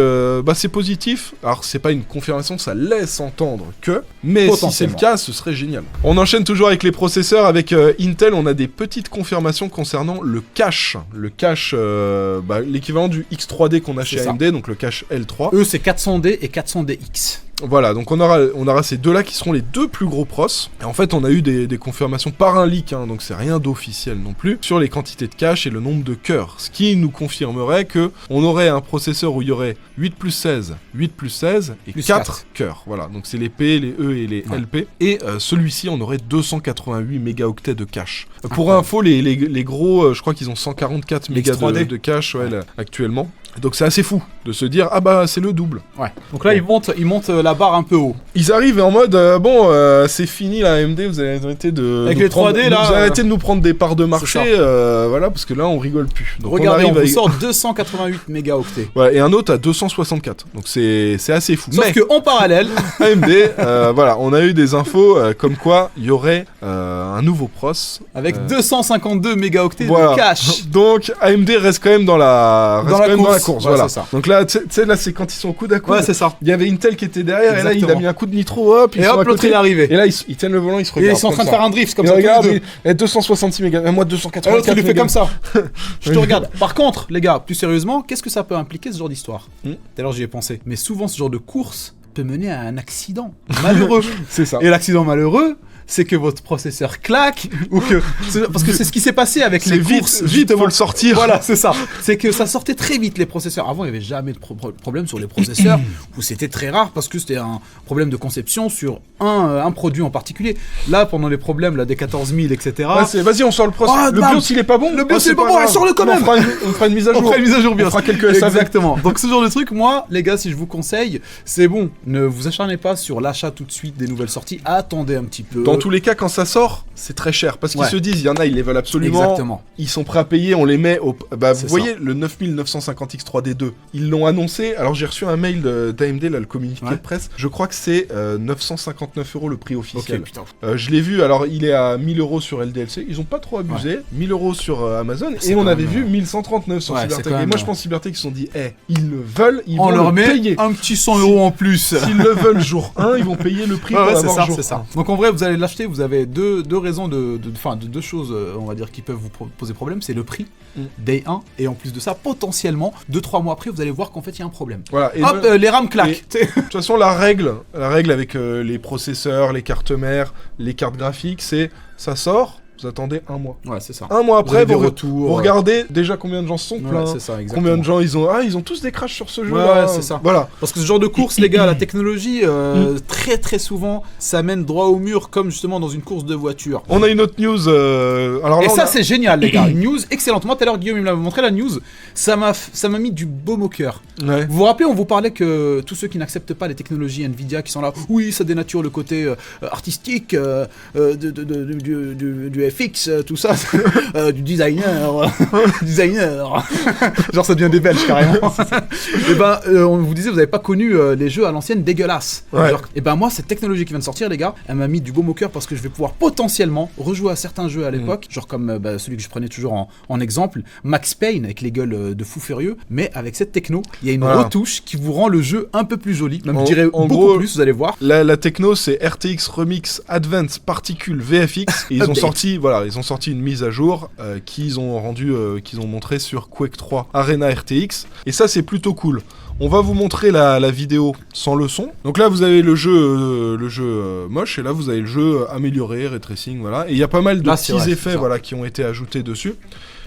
c'est positif. Alors c'est pas une confirmation, ça laisse entendre que, mais si c'est le cas, ce serait génial. On enchaîne toujours avec les processeurs. Avec Intel, on a des petites confirmations concernant le cache. Le cache, l'équivalent du X3D qu'on a chez AMD, donc le cache L3. Eux, c'est 400D et 400DX. Voilà, donc on aura ces deux-là qui seront les deux plus gros pros. Et en fait, on a eu des confirmations par un leak, hein, donc c'est rien d'officiel non plus, sur les quantités de cache et le nombre de cœurs. Ce qui nous confirmerait que on aurait un processeur où il y aurait 8 plus 16 et plus 4 cœurs. Voilà, donc c'est les P, les E et les LP. Et celui-ci, on aurait 288 mégaoctets de cache. Pour info, les gros, je crois qu'ils ont 144 mégas de cache actuellement. Donc c'est assez fou de se dire ah bah c'est le double. Ouais. Donc là ils montent la barre un peu haut. Ils arrivent en mode c'est fini la AMD, vous allez arrêter de avec les 3D là, vous allez arrêter de nous prendre des parts de marché, voilà parce que là on rigole plus. Donc regardez, on vous sort 288 mégaoctets. Ouais, et un autre à 264. Donc c'est assez fou. Sauf que en parallèle, AMD, voilà, on a eu des infos comme quoi il y aurait un nouveau pros avec 252 mégaoctets de cache. Donc AMD reste quand même dans la course, ouais, voilà. Ça. Donc là, tu sais, là c'est quand ils sont coude à coude. Ouais, c'est ça. Il y avait Intel qui était derrière. Exactement. Et là il a mis un coup de nitro, hop, et hop, l'autre il est arrivé. Et là ils tiennent le volant, ils se regardent. Et ils sont en train de faire un drift comme et ça. Regarde, et 266 mégas, moi 284. L'autre il le fait comme ça. Je te regarde. Par contre, les gars, plus sérieusement, qu'est-ce que ça peut impliquer ce genre d'histoire? Tout à l'heure j'y ai pensé. Mais souvent ce genre de course peut mener à un accident malheureux. C'est ça. Et l'accident malheureux, c'est que votre processeur claque ou que parce que c'est ce qui s'est passé avec les courses. Vite, faut le sortir. Voilà, c'est ça. C'est que ça sortait très vite les processeurs. Avant, il n'y avait jamais de problème sur les processeurs où c'était très rare parce que c'était un problème de conception sur un produit en particulier. Là, pendant les problèmes là des 14000, etc. Vas-y, on sort le processeur. Le BIOS, il est pas bon. Le BIOS, il est pas bon. Sors-le quand même. On fera une mise à jour. On fera une mise à jour BIOS. On fera quelques SAV. Exactement. Donc ce genre de truc, moi, les gars, si je vous conseille, c'est bon. Ne vous acharnez pas sur l'achat tout de suite des nouvelles sorties. Attendez un petit peu. Dans tous les cas, quand ça sort, c'est très cher parce qu'ils se disent, il y en a, ils les veulent absolument. Exactement. Ils sont prêts à payer, on les met au. Bah, vous voyez, le 9950X 3D2, ils l'ont annoncé. Alors, j'ai reçu un mail d'AMD, là, le communiqué de presse. Je crois que c'est 959 € le prix officiel. Okay, je l'ai vu, alors, il est à 1000 € sur LDLC. Ils ont pas trop abusé. 1000 € sur Amazon. Et on avait vu 1139 sur Cybertech. Et moi, je pense Cybertech, ils se sont dit, ils le veulent, ils vont leur le payer. Un petit 100 € en plus. S'ils le veulent jour 1, ils vont payer le prix pour l'avoir jour 1. Donc, en vrai, vous allez l'acheter, vous avez deux raisons de deux choses, on va dire, qui peuvent vous poser problème, c'est le prix, day 1, et en plus de ça, potentiellement, 2-3 mois après, vous allez voir qu'en fait, il y a un problème. Voilà, et hop, les RAM claquent. De toute façon, la règle avec les processeurs, les cartes mères, les cartes graphiques, c'est ça sort. Vous attendez un mois. Ouais, c'est ça. Un mois après, vous regardez déjà combien de gens se sont plaints. Ouais, c'est ça, exactement. Combien de gens ils ont tous des crashs sur ce jeu. Ouais, c'est ça. Voilà. Parce que ce genre de course, les gars, la technologie, très très souvent, ça mène droit au mur, comme justement dans une course de voiture. On a une autre news. Alors là, c'est génial, les gars. Une news excellente. Moi, tout à l'heure, Guillaume il m'a montré la news. Ça m'a mis du baume au cœur. Ouais. Vous vous rappelez, on vous parlait que tous ceux qui n'acceptent pas les technologies Nvidia, qui sont là, oui, ça dénature le côté artistique du FX, tout ça. Du designer. Genre ça devient des Belges carrément. Et on vous disait, vous avez pas connu les jeux à l'ancienne dégueulasses. Ouais. Et moi, cette technologie qui vient de sortir, les gars, elle m'a mis du baume au cœur parce que je vais pouvoir potentiellement rejouer à certains jeux à l'époque, genre comme celui que je prenais toujours en exemple, Max Payne avec les gueules de fou furieux, mais avec cette techno, il y a une retouche qui vous rend le jeu un peu plus joli, même je dirais beaucoup plus, vous allez voir. La techno, c'est RTX Remix Advanced Particle VFX. Et ils ont sorti une mise à jour qu'ils ont montré sur Quake 3 Arena RTX. Et ça, c'est plutôt cool. On va vous montrer la vidéo sans le son. Donc là, vous avez le jeu moche, et là, vous avez le jeu amélioré, ray tracing, voilà. Et il y a pas mal de petits effets, qui ont été ajoutés dessus.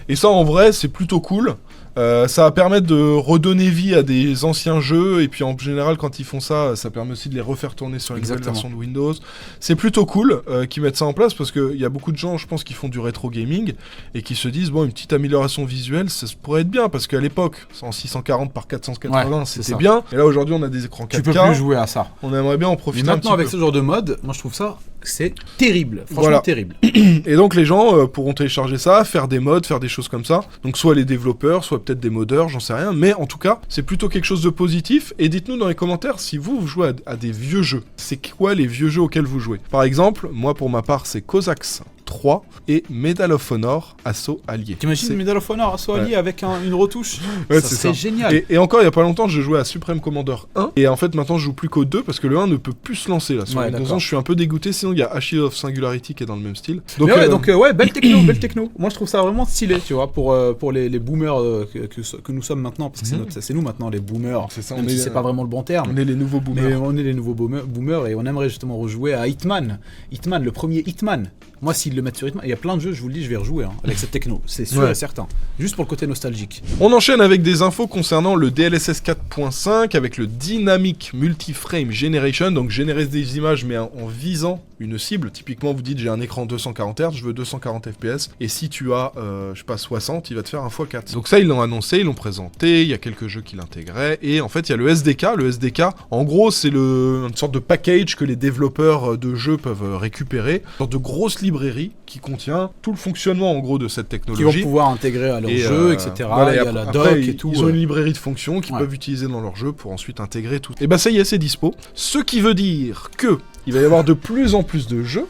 Et ça, en vrai, c'est plutôt cool. Ça va permettre de redonner vie à des anciens jeux, et puis en général quand ils font ça, ça permet aussi de les refaire tourner sur une nouvelle version de Windows. C'est plutôt cool qu'ils mettent ça en place, parce qu'il y a beaucoup de gens, je pense, qui font du rétro gaming et qui se disent, bon, une petite amélioration visuelle, ça pourrait être bien, parce qu'à l'époque, en 640 par 480, c'était bien, et là aujourd'hui on a des écrans 4K. Tu peux plus jouer à ça. On aimerait bien en profiter. Mais maintenant, avec ce genre de mode, moi je trouve ça, c'est terrible, franchement terrible. Et donc les gens pourront télécharger ça, faire des mods, faire des choses comme ça. Donc soit les développeurs, soit peut-être des modeurs, j'en sais rien. Mais en tout cas, c'est plutôt quelque chose de positif. Et dites-nous dans les commentaires si vous jouez à des vieux jeux. C'est quoi les vieux jeux auxquels vous jouez? Par exemple, moi pour ma part, c'est Cossacks 3 et Medal of Honor Assaut Allié. T'imagines Medal of Honor Assaut Allié avec une retouche? Ouais, c'est génial. Et encore il y a pas longtemps, je jouais à Supreme Commander 1 et en fait maintenant je joue plus qu'au 2 parce que le 1 ne peut plus se lancer là. Sur Windows 1, je suis un peu dégoûté. Sinon il y a Ashes of Singularity qui est dans le même style. Donc belle techno. Moi je trouve ça vraiment stylé, tu vois, pour les boomers que nous sommes maintenant, parce que c'est nous maintenant les boomers. C'est ça. Même si c'est pas vraiment le bon terme. On est les nouveaux boomers. Mais on est les nouveaux boomers et on aimerait justement rejouer à Hitman, le premier Hitman. Moi, s'ils le mettre sur rythme. Il y a plein de jeux, je vous le dis, je vais rejouer avec cette techno. C'est sûr et certain. Juste pour le côté nostalgique. On enchaîne avec des infos concernant le DLSS 4.5 avec le Dynamic Multi-Frame Generation. Donc générer des images mais en visant une cible. Typiquement, vous dites j'ai un écran 240 Hz, je veux 240 FPS. Et si tu as, je sais pas, 60, il va te faire un x4. Donc ça, ils l'ont annoncé, ils l'ont présenté. Il y a quelques jeux qui l'intégraient. Et en fait, il y a le SDK. Le SDK, en gros, c'est une sorte de package que les développeurs de jeux peuvent récupérer. Une sorte de grosse librairie qui contient tout le fonctionnement, en gros, de cette technologie. Qui vont pouvoir intégrer à leur jeu, etc. Voilà, il y a la doc et tout. Ils ont une librairie de fonctions qu'ils peuvent utiliser dans leur jeu pour ensuite intégrer tout. Et bah ça y est, c'est dispo. Ce qui veut dire que il va y avoir de plus en plus de jeux.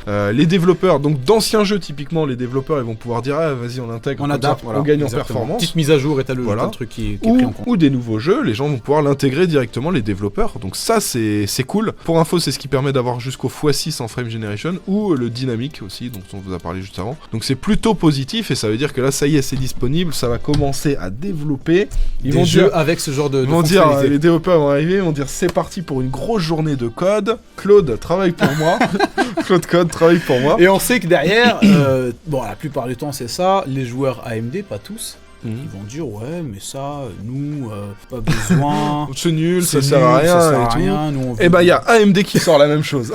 Les développeurs, donc d'anciens jeux typiquement, les développeurs ils vont pouvoir dire vas-y on intègre, on adapte, on gagne en performance. Petite mise à jour et t'as le truc qui est pris en compte. Ou des nouveaux jeux, les gens vont pouvoir l'intégrer directement, les développeurs. Donc ça c'est cool. Pour info, c'est ce qui permet d'avoir jusqu'au x6 en frame generation, ou le dynamique aussi, dont on vous a parlé juste avant. Donc c'est plutôt positif et ça veut dire que là ça y est, c'est disponible, ça va commencer à développer. Ils vont dire avec ce genre de fonctionnalité. Les développeurs vont arriver, vont dire c'est parti pour une grosse journée de code. Claude travaille pour moi. Claude Code travaille pour moi. Et on sait que derrière, la plupart du temps c'est ça, les joueurs AMD, pas tous, ils vont dire ouais mais ça, nous, pas besoin. C'est nul, ça sert à rien et tout. Et bah il y a AMD qui sort la même chose.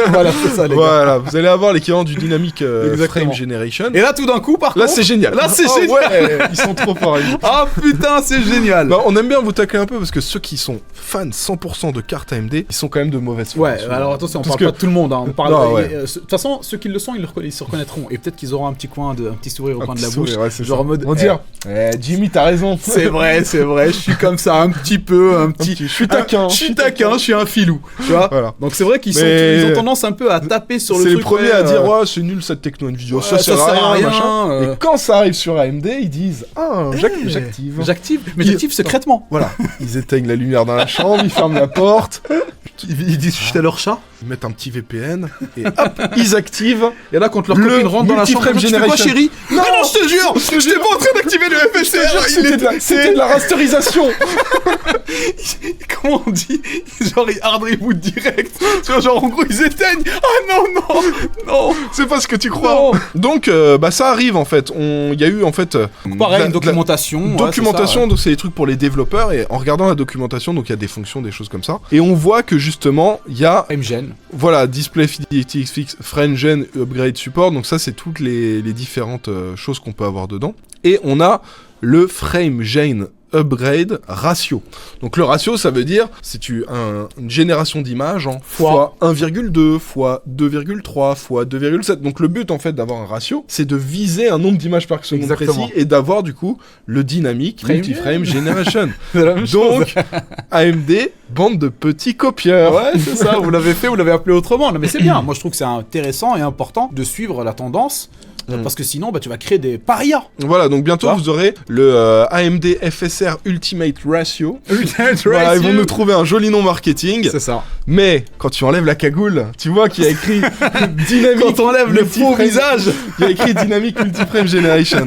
Voilà, c'est ça les gars. Voilà, vous allez avoir l'équivalent du Dynamic Frame Generation. Et là tout d'un coup par contre... Là c'est génial. Là c'est génial. Ouais, ils sont trop forts. Ah putain, c'est génial. Bah, on aime bien vous tacler un peu parce que ceux qui sont fans 100% de cartes AMD, ils sont quand même de mauvaise foi. Ouais, alors attention, on parle pas de tout le monde. On parle de toute façon, ceux qui le sont, ils se reconnaîtront. Et peut-être qu'ils auront un petit sourire au coin de la bouche. Genre en mode... On dire, Jimmy, t'as raison. C'est vrai, je suis comme ça, un petit peu, je suis taquin. Je suis un filou, tu vois. Voilà. Donc c'est vrai qu'ils ils ont tendance un peu à taper sur le truc. C'est les premiers à dire, c'est nul cette techno Nvidia, ça sert à rien, machin. Et quand ça arrive sur AMD, ils disent, j'active. Mais j'active secrètement. Voilà. Ils éteignent la lumière dans la chambre, ils ferment la porte. Ils disent j'étais leur chat. Ils mettent un petit VPN et hop, ils activent. Et là, quand leur copine rentre dans la chambre, tu fais quoi, chérie? Non, je te jure, j'étais pas en train d'activer le FSR. C'était de la rasterisation. Comment on dit? Genre, ils hard reboot direct. Genre, en gros, ils éteignent. Ah non. C'est pas ce que tu crois. Non. Donc, ça arrive en fait. Il y a eu en fait. Pareil, une documentation. Donc c'est des trucs pour les développeurs. Et en regardant la documentation, donc il y a des fonctions, des choses comme ça. Et on voit que justement, il y a. FrameGen. Voilà, Display Fidelity Fix, FrameGen, Upgrade Support. Donc ça, c'est toutes les différentes choses qu'on peut avoir dedans. Et on a le FrameGen Upgrade ratio. Donc le ratio, ça veut dire c'est une génération d'images en fois 1,2, fois 2,3, fois 2,7. Donc le but en fait d'avoir un ratio, c'est de viser un nombre d'images par seconde précis et d'avoir du coup le Dynamic Multi-Frame Generation. Donc AMD, bande de petits copieurs. Ouais, c'est ça, vous l'avez fait, vous l'avez appelé autrement. Non mais c'est bien, moi je trouve que c'est intéressant et important de suivre la tendance. Parce que sinon, tu vas créer des parias. Voilà, donc bientôt vous aurez le AMD FSR Ultimate Ratio. Voilà, ils vont nous trouver un joli nom marketing. C'est ça. Mais quand tu enlèves la cagoule, tu vois qu'il y a écrit Dynamic. Quand on enlève le faux visage, il y a écrit Dynamic Multi-Frame Generation.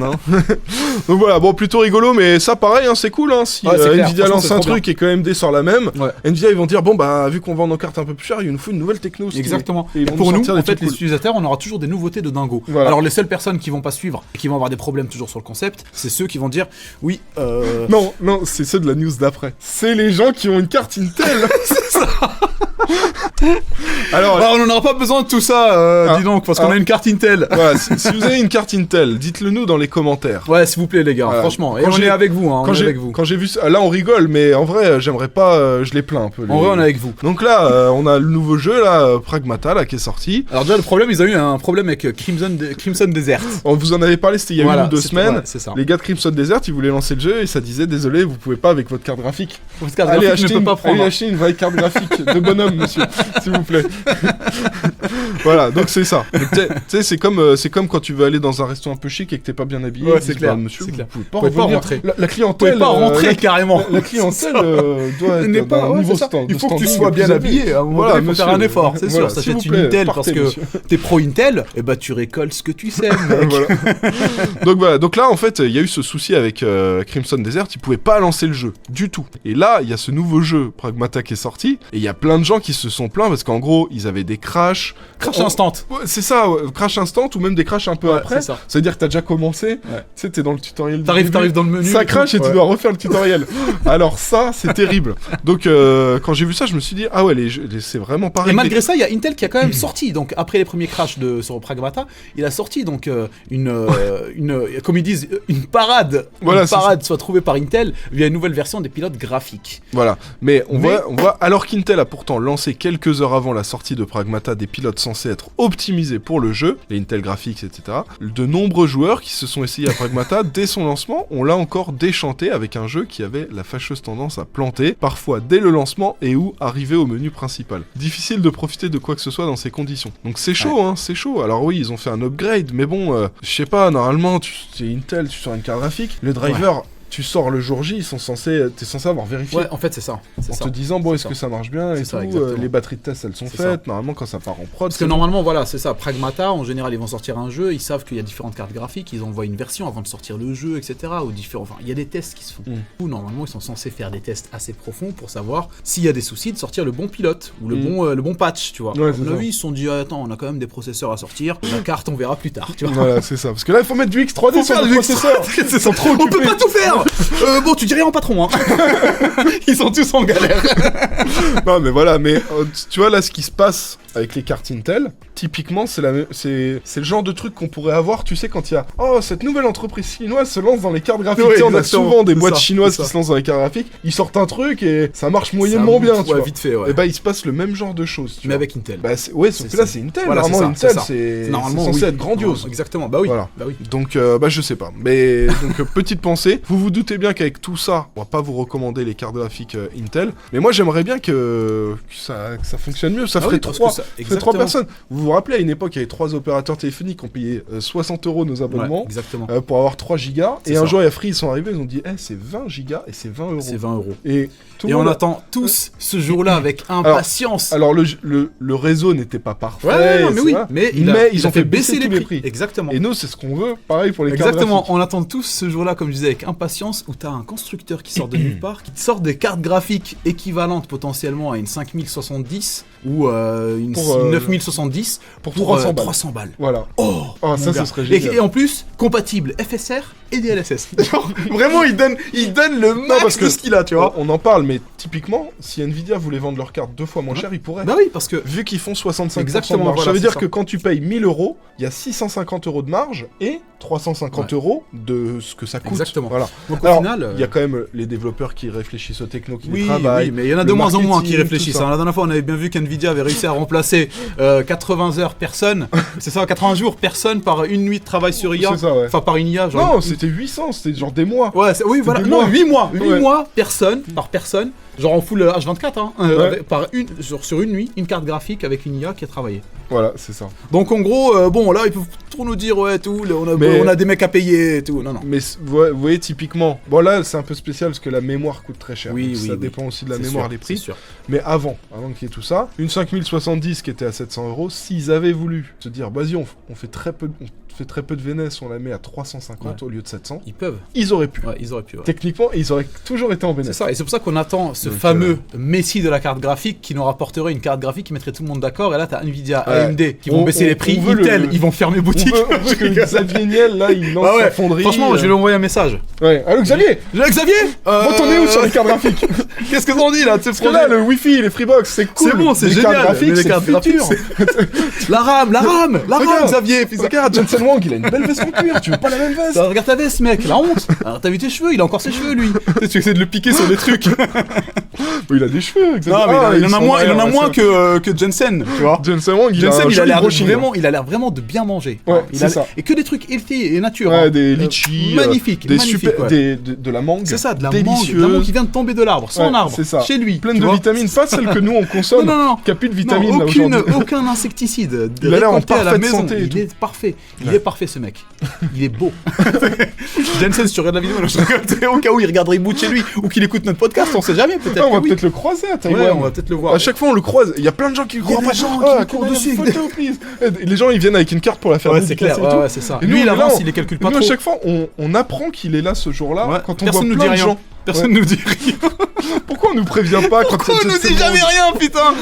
Donc voilà, bon, plutôt rigolo, mais ça pareil, c'est cool. Si Nvidia lance un truc et que AMD sort la même, Nvidia ils vont dire vu qu'on vend nos cartes un peu plus cher, il nous faut une nouvelle techno. Exactement. Et pour nous, en fait, les utilisateurs, on aura toujours des nouveautés de dingo. Alors les seules personnes qui vont pas suivre et qui vont avoir des problèmes toujours sur le concept, c'est ceux qui vont dire oui. Non, c'est ceux de la news d'après. C'est les gens qui ont une carte Intel. C'est ça. Alors, on n'en aura pas besoin de tout ça, dis donc, parce qu'on a une carte Intel. Voilà, si vous avez une carte Intel, dites-le nous dans les commentaires. Ouais, s'il vous plaît, les gars, franchement. Et on est avec vous, Quand j'ai vu ça, là, on rigole, mais en vrai, j'aimerais pas. Je les plains un peu. En vrai, on est avec vous. Donc là, on a le nouveau jeu, là, Pragmata, là, qui est sorti. Alors déjà, le problème, ils ont eu un problème avec Crimson Desert. On vous en avait parlé, c'était il y a une ou deux semaines. Ouais, c'est ça. Les gars de Crimson Desert, ils voulaient lancer le jeu et ça disait désolé, vous pouvez pas avec votre carte graphique. Votre carte graphique ne peut pas prendre. Allez acheter une vraie carte graphique de bonhomme, monsieur, s'il vous plaît. Voilà, donc c'est ça. Tu sais, c'est comme quand tu veux aller dans un resto un peu chic et que t'es pas bien habillé. Ouais, c'est clair. Monsieur, vous pouvez pas rentrer. La clientèle. Vous pouvez pas rentrer carrément. La clientèle doit être à un niveau standard. Il faut que tu sois bien habillé. À un moment donné, il faut faire un effort. C'est sûr, ça fait une Intel parce que t'es pro Intel. Et bah tu récoltes ce que tu sais, mec. Donc voilà. Donc là, en fait, il y a eu ce souci avec Crimson Desert. Ils pouvaient pas lancer le jeu du tout. Et là, il y a ce nouveau jeu Pragmata qui est sorti. Et il y a plein de gens qui se sont plein parce qu'en gros, ils avaient des crashs. Crash instant. Ouais, c'est ça, crash instant ou même des crashs un peu après. Ça veut dire que t'as déjà commencé. Tu sais, t'es dans le tutoriel. T'arrives dans le menu. Ça crash et tu dois refaire le tutoriel. Alors ça, c'est terrible. Donc quand j'ai vu ça, je me suis dit ah ouais, c'est vraiment pareil. Et malgré ça, il y a Intel qui a quand même sorti. Donc après les premiers crashs sur Pragmata, il a sorti donc comme ils disent, une parade. Voilà, une parade soit trouvée par Intel via une nouvelle version des pilotes graphiques. Voilà. Mais on voit alors qu'Intel a pourtant lancé quelques heures avant la sortie de Pragmata des pilotes censés être optimisés pour le jeu, les Intel Graphics, etc. De nombreux joueurs qui se sont essayés à Pragmata dès son lancement ont là encore déchanté avec un jeu qui avait la fâcheuse tendance à planter, parfois dès le lancement et ou arriver au menu principal. Difficile de profiter de quoi que ce soit dans ces conditions. Donc c'est chaud, hein, c'est chaud. Alors oui, ils ont fait un upgrade, mais bon, je sais pas, normalement, c'est Intel, tu sors une carte graphique, le driver... Tu sors le jour J, t'es censé avoir vérifié. Ouais, en fait, c'est ça. Te disant, bon, est-ce que ça marche bien et tout, les batteries de test, elles sont faites. Normalement, quand ça part en prod. Parce que normalement, voilà, c'est ça. Pragmata, en général, ils vont sortir un jeu, ils savent qu'il y a différentes cartes graphiques, ils envoient une version avant de sortir le jeu, etc. Enfin, il y a des tests qui se font. Ou normalement, ils sont censés faire des tests assez profonds pour savoir s'il y a des soucis de sortir le bon pilote ou le bon patch, tu vois. Ouais, ils se sont dit, attends, on a quand même des processeurs à sortir, la carte, on verra plus tard, tu vois. Voilà, c'est ça. Parce que là, il faut mettre du X3D sur le processeur. Ils sont trop occupés. On peut pas tout faire. Bon, tu dis rien en patron, hein. Ils sont tous en galère. Non, mais voilà, mais tu vois là ce qui se passe avec les cartes Intel, typiquement c'est le genre de truc qu'on pourrait avoir, tu sais, quand il y a cette nouvelle entreprise chinoise se lance dans les cartes graphiques. On a souvent des boîtes chinoises qui se lancent dans les cartes graphiques, ils sortent un truc et ça marche moyennement bien, tu vois. Vite fait, ouais. Et bah il se passe le même genre de choses, mais avec Intel. Bah sauf que là c'est Intel, voilà, normalement Intel c'est censé être grandiose. Exactement, bah oui. Voilà. Donc je sais pas. Mais donc petite pensée, vous vous doutez bien qu'avec tout ça, on va pas vous recommander les cartes graphiques Intel, mais moi j'aimerais bien que ça fonctionne mieux, ça ferait 3 personnes. Vous vous rappelez, à une époque, il y avait 3 opérateurs téléphoniques qui ont payé 60€ nos abonnements pour avoir 3 gigas. Et un jour, il y a Free, ils sont arrivés, ils ont dit c'est 20 gigas et c'est 20€. C'est 20€. Et on attend tous ce jour-là avec impatience. Alors le réseau n'était pas parfait. Mais ils ont fait baisser les prix. Exactement. Et nous, c'est ce qu'on veut. Pareil pour les cartes graphiques. Exactement. On attend tous ce jour-là, comme je disais, avec impatience, où tu as un constructeur qui sort de nulle part, qui te sort des cartes graphiques équivalentes potentiellement à une 5070 ou une 9070 pour 300 balles. Voilà. Ça, ce serait génial. Et en plus, compatible FSR et DLSS. Genre, vraiment, il donne le max de ce qu'il a, tu vois. On en parle, mais typiquement, si Nvidia voulait vendre leurs cartes 2 fois moins cher, ils pourraient. Bah oui, parce que... Vu qu'ils font 65% de marge, ça veut dire que quand tu payes 1000€, il y a 650€ de marge et 350€ de ce que ça coûte. Exactement. Voilà. Donc au final... il y a quand même les développeurs qui réfléchissent aux technos, qui travaillent. Oui, mais il y en a de moins en moins qui réfléchissent. La dernière fois, on avait bien vu qu'Nvidia avait réussi à remplacer 80 heures personne. C'est ça, 80 jours personne par une nuit de travail sur IA. C'est ça, ouais. Enfin, par une IA. Genre non, c'était 800, c'était genre des mois. Ouais, oui, voilà. Non, 8 mois. 8 mois, personne par personne. Genre en full H24, sur une nuit, une carte graphique avec une IA qui a travaillé. Voilà, c'est ça. Donc en gros, là, ils peuvent trop nous dire, on a des mecs à payer et tout. Non. Mais vous voyez, typiquement, bon là, c'est un peu spécial parce que la mémoire coûte très cher. Ça dépend aussi de la mémoire, les prix. Mais avant qu'il y ait tout ça, une 5070 qui était à 700€, s'ils avaient voulu se dire, vas-y, on fait très peu de VNS, on la met à 350 au lieu de 700. Ils auraient pu. Techniquement, ils auraient toujours été en VNS. C'est ça, et c'est pour ça qu'on attend ce fameux Messi de la carte graphique qui nous rapporterait une carte graphique qui mettrait tout le monde d'accord. Et là, t'as Nvidia, AMD qui vont baisser les prix. Intel, ils vont fermer boutique. Parce que Xavier Niel, là, il lance sa fonderie. Franchement, je vais lui envoyer un message. Ouais. Allô, Xavier Xavier bon, t'en es où sur les cartes graphiques? Qu'est-ce que t'en dis là? Parce que là, le Wi-Fi, les Freebox, c'est cool. C'est bon, c'est génial. Les cartes graphiques, la RAM, Xavier. Regarde, Jensen Wang, il a une belle veste en cuir. Tu veux pas la même veste? Regarde ta veste, mec. La honte. Alors, t'as vu tes cheveux? Il a encore ses cheveux, lui. Tu essaies de le piquer sur des trucs. Il a des cheveux, exactement. Non, mais il en a moins que Jensen, tu vois. Jensen Wang, il a l'air vraiment de bien manger. Ouais, c'est ça. Et que des trucs healthy et nature. Ouais, des litchis. Magnifiques. De la mangue. C'est ça, de la mangue qui vient de tomber de l'arbre, son arbre. C'est ça. Chez lui. Pleine de vitamines, pas celles que nous on consomme. Non. Qui a plus de vitamines là aujourd'hui. Aucun insecticide. Il a l'air en parfaite santé. Il est parfait. Il est parfait, ce mec. Il est beau. Jensen, si tu regardes la vidéo, au cas où il regarderait bout de chez lui ou qu'il écoute notre podcast, on sait jamais, peut-être. On va peut-être le croiser à Taïwan. Ouais, on va peut-être le voir. À chaque fois, on le croise. Il y a plein de gens qui courent dessus. Les gens, ils viennent avec une carte pour la faire. Ouais, c'est clair. Ouais, c'est ça. Lui, il avance, il les calcule pas trop. À chaque fois, on apprend qu'il est là ce jour-là quand on voit plein de gens. Personne nous dit rien. Pourquoi on nous prévient pas quand Pourquoi on nous dit jamais rien, putain?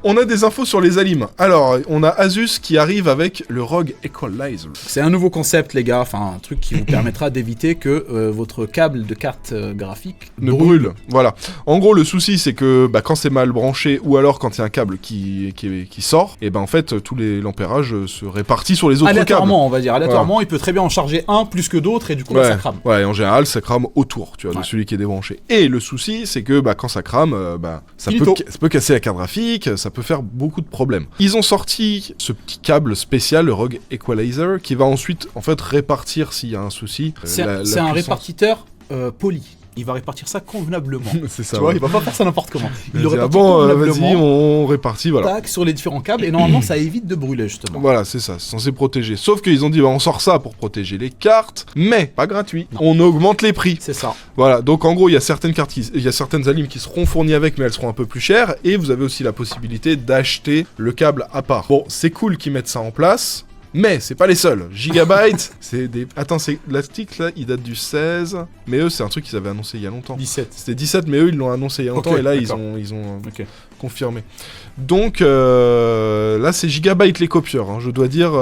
On a des infos sur les Alim. Alors, on a Asus qui arrive avec le ROG Equalizer. C'est un nouveau concept, les gars. Enfin, un truc qui vous permettra d'éviter que votre câble de carte graphique ne brûle. Voilà. En gros, le souci, c'est que quand c'est mal branché ou alors quand il y a un câble qui sort, et en fait, tous l'ampérage se répartit sur les autres câbles. Aléatoirement, on va dire. Aléatoirement, il peut très bien en charger un plus que d'autres et du coup, ça crame. Ouais, en général, ça crame autour, tu vois, de celui qui est débranché. Et le souci, c'est que quand ça crame, ça peut casser la carte graphique, ça peut faire beaucoup de problèmes. Ils ont sorti ce petit câble spécial, le ROG Equalizer, qui va ensuite, en fait, répartir s'il y a un souci. C'est un répartiteur poli. Il va répartir ça convenablement. C'est ça. Tu vois, il va pas faire ça n'importe comment. Il le répartit convenablement. Vas-y, on répartit, voilà. Tac, sur les différents câbles, et normalement, ça évite de brûler, justement. Voilà, c'est ça, c'est censé protéger. Sauf qu'ils ont dit, on sort ça pour protéger les cartes, mais pas gratuit. Non. On augmente les prix. C'est ça. Voilà, donc en gros, il y a certaines cartes, il y a certaines Alim qui seront fournies avec, mais elles seront un peu plus chères, et vous avez aussi la possibilité d'acheter le câble à part. Bon, c'est cool qu'ils mettent ça en place. Mais c'est pas les seuls. Gigabyte, c'est des... Attends, la stick là, il date du 16. Mais eux, c'est un truc qu'ils avaient annoncé il y a longtemps. 17. C'était 17, mais eux, ils l'ont annoncé il y a longtemps et là, ils ont confirmé. Donc là, c'est Gigabyte les copieurs. Hein, je dois dire...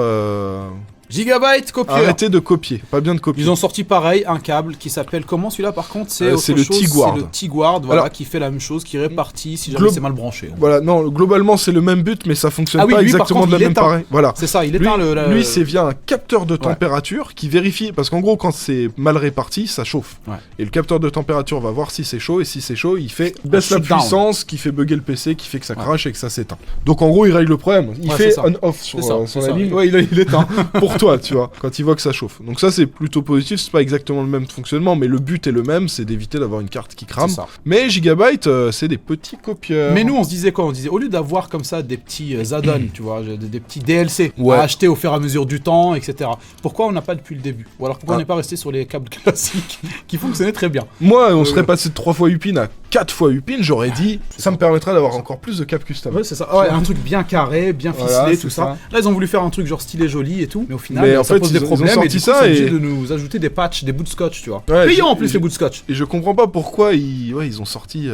Gigabyte copieur. Arrêtez de copier, pas bien de copier. Ils ont sorti pareil un câble qui s'appelle comment celui-là par contre c'est le T-Guard. C'est le T-Guard, voilà, qui fait la même chose, qui répartit si jamais c'est mal branché. Voilà, non, globalement c'est le même but, mais ça fonctionne pas exactement de la même pareil. Voilà. C'est ça, il éteint Lui, c'est via un capteur de température qui vérifie, parce qu'en gros quand c'est mal réparti, ça chauffe. Ouais. Et le capteur de température va voir si c'est chaud, et si c'est chaud, il fait baisse la puissance, qui fait bugger le PC, qui fait que ça crache et que ça s'éteint. Donc en gros, il règle le problème. Il fait on-off sur la ligne. Ouais, il éteint. Pour toi, tu vois, quand il voit que ça chauffe. Donc ça, c'est plutôt positif, c'est pas exactement le même fonctionnement, mais le but est le même, c'est d'éviter d'avoir une carte qui crame. Mais Gigabyte, c'est des petits copieurs. Mais nous, on se disait quoi? On disait, au lieu d'avoir comme ça des petits add-ons, tu vois, des petits DLC à acheter au fur et à mesure du temps, etc. Pourquoi on n'a pas depuis le début? Ou alors pourquoi on n'est pas resté sur les câbles classiques qui fonctionnaient très bien? Moi, on serait passé de 3 fois Upin à 4 fois Upin, j'aurais dit, ça me permettrait d'avoir encore plus de câbles custom. Ouais, c'est ça. Ouais, un truc bien carré, bien ficelé, tout ça. Là, ils ont voulu faire un truc genre stylé, joli et tout, mais au final, ça pose des problèmes et du coup, c'est obligé de nous ajouter des patchs, des bouts de scotch, tu vois. Payant en plus les bouts de scotch. Et je comprends pas pourquoi ils ont sorti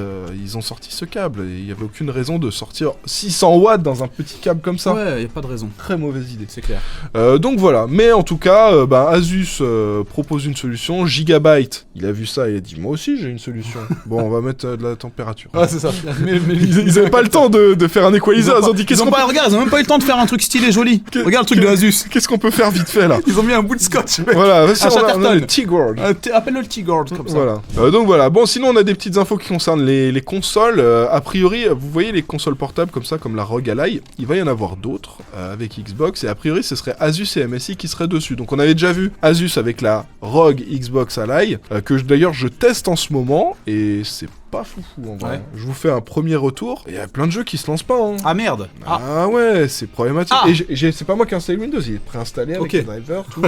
ce câble. Il y avait aucune raison de sortir 600 watts dans un petit câble comme ça. Ouais, y a pas de raison. Très mauvaise idée. C'est clair. Donc voilà. Mais en tout cas, Asus propose une solution. Gigabyte, il a vu ça et il a dit moi aussi j'ai une solution. Bon, on va mettre de la température. Ah c'est ça. Mais ils avaient pas le temps de faire un equalizer. Ils ont dit regarde, ils ont même pas eu le temps de faire un truc stylé joli. Regarde le truc de Asus. Qu'est-ce qu'on peut faire vite fait là? Ils ont mis un bout de scotch. Voilà, on a le T-Guard. Appelle-le le T-Guard comme ça. Voilà. Donc voilà. Bon, sinon on a des petites infos qui concernent les consoles. A priori, vous voyez les consoles portables comme ça, comme la ROG Ally, il va y en avoir d'autres avec Xbox. Et a priori, ce serait Asus et MSI qui seraient dessus. Donc on avait déjà vu Asus avec la ROG Xbox Ally, que d'ailleurs je teste en ce moment. Et c'est pas foufou en vrai. Ouais. Je vous fais un premier retour. Il y a plein de jeux qui se lancent pas. Hein. Ah merde. Ah ouais, c'est problématique. Et c'est pas moi qui ai installé Windows, il est préinstallé avec le driver, tout.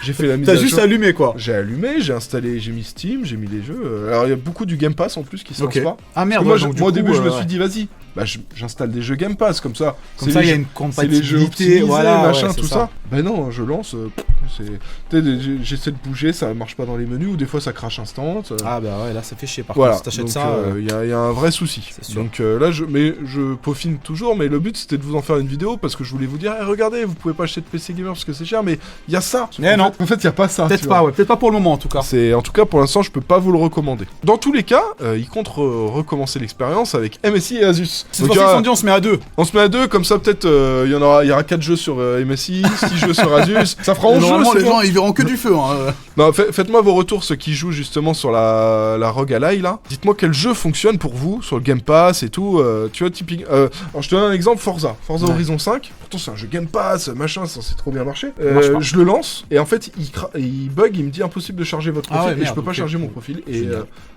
J'ai fait la mise à jour. T'as juste allumé quoi? J'ai allumé, j'ai installé, j'ai mis Steam, j'ai mis les jeux. Alors il y a beaucoup du Game Pass en plus qui se lance pas. Ah merde. Moi au début je me suis dit vas-y. J'installe des jeux Game Pass comme ça. Comme ça il y a une compatibilité, voilà, machin, tout ça. Ben non, je lance. J'essaie de bouger, ça marche pas dans les menus ou des fois ça crache instant. Ah bah ouais, là ça fait chier par contre. Si t'achètes ça, il y a un vrai souci. Donc là, je peaufine toujours, mais le but c'était de vous en faire une vidéo parce que je voulais vous dire, regardez, vous pouvez pas acheter de PC gamer parce que c'est cher, mais il y a ça. Mais non. En fait, il y a pas ça. Peut-être pas pour le moment en tout cas. En tout cas pour l'instant, je peux pas vous le recommander. Dans tous les cas, ils comptent recommencer l'expérience avec MSI et Asus. Cette fois-ci, ils ont dit on se met à deux. On se met à deux, comme ça peut-être il y aura 4 jeux sur MSI, 6 jeux sur Asus. Ça fera 11 jeux. Normalement, les gens ils verront que du feu. Hein. Non, faites-moi vos retours, ceux qui jouent justement sur la ROG Ally là. Dites-moi quel jeu fonctionne pour vous sur le Game Pass et tout. Tu vois, typique. Alors je te donne un exemple, Forza Horizon 5. Pourtant c'est un jeu Game Pass, machin, ça c'est trop bien marché. Je le lance et en fait il bug, il me dit impossible de charger votre profil et je peux pas charger mon profil et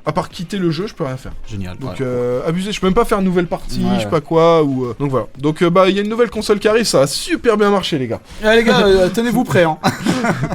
à part quitter le jeu, je peux rien faire. Génial. Donc abusé, je peux même pas faire une nouvelle partie, je sais pas quoi donc voilà. Donc il y a une nouvelle console qui arrive, ça a super bien marché les gars. Les gars, tenez-vous prêts hein.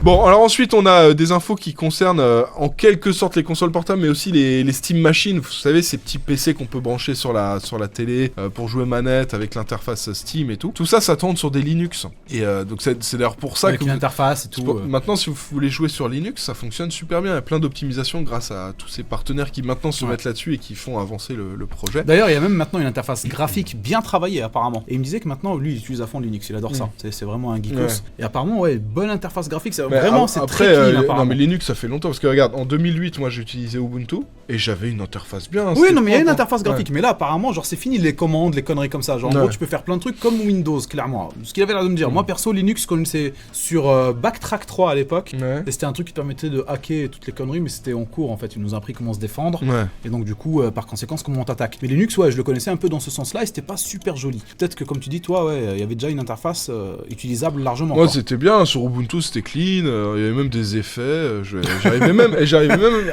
Bon, alors ensuite, on a des infos qui concernent en quelque sorte les consoles portables, mais aussi les Steam Machines. Vous savez, ces petits PC qu'on peut brancher sur la télé pour jouer manette avec l'interface Steam et tout. Tout ça, ça tourne sur des Linux. Et donc, c'est d'ailleurs pour ça avec que... une interface et tout. Maintenant, si vous voulez jouer sur Linux, ça fonctionne super bien. Il y a plein d'optimisations grâce à tous ces partenaires qui maintenant se mettent là-dessus et qui font avancer le projet. D'ailleurs, il y a même maintenant une interface graphique bien travaillée, apparemment. Et il me disait que maintenant, lui, il utilise à fond Linux. Il adore ça. C'est vraiment un geekos. Ouais. Et apparemment, bonne interface graphique. Vraiment, c'est très clean, apparemment. Non, mais Linux, ça fait longtemps. Parce que regarde, en 2008, moi, j'utilisais Ubuntu et j'avais une interface bien. Oui, non, mais il y a une interface graphique. Mais là, apparemment, genre, c'est fini les commandes, les conneries comme ça. Genre, en gros, tu peux faire plein de trucs comme Windows, clairement. Ce qu'il avait l'air de me dire. Moi, perso, Linux, comme c'est sur Backtrack 3 à l'époque, et c'était un truc qui permettait de hacker toutes les conneries, mais c'était en cours, en fait. Il nous a appris comment se défendre. Et donc, du coup, par conséquent, comment on t'attaque. Mais Linux, je le connaissais un peu dans ce sens-là et c'était pas super joli. Peut-être que, comme tu dis, toi, il y avait déjà une interface utilisable largement. Moi, c'était bien. Sur Ubuntu, c'était clean. Il y avait même des effets. J'arrivais même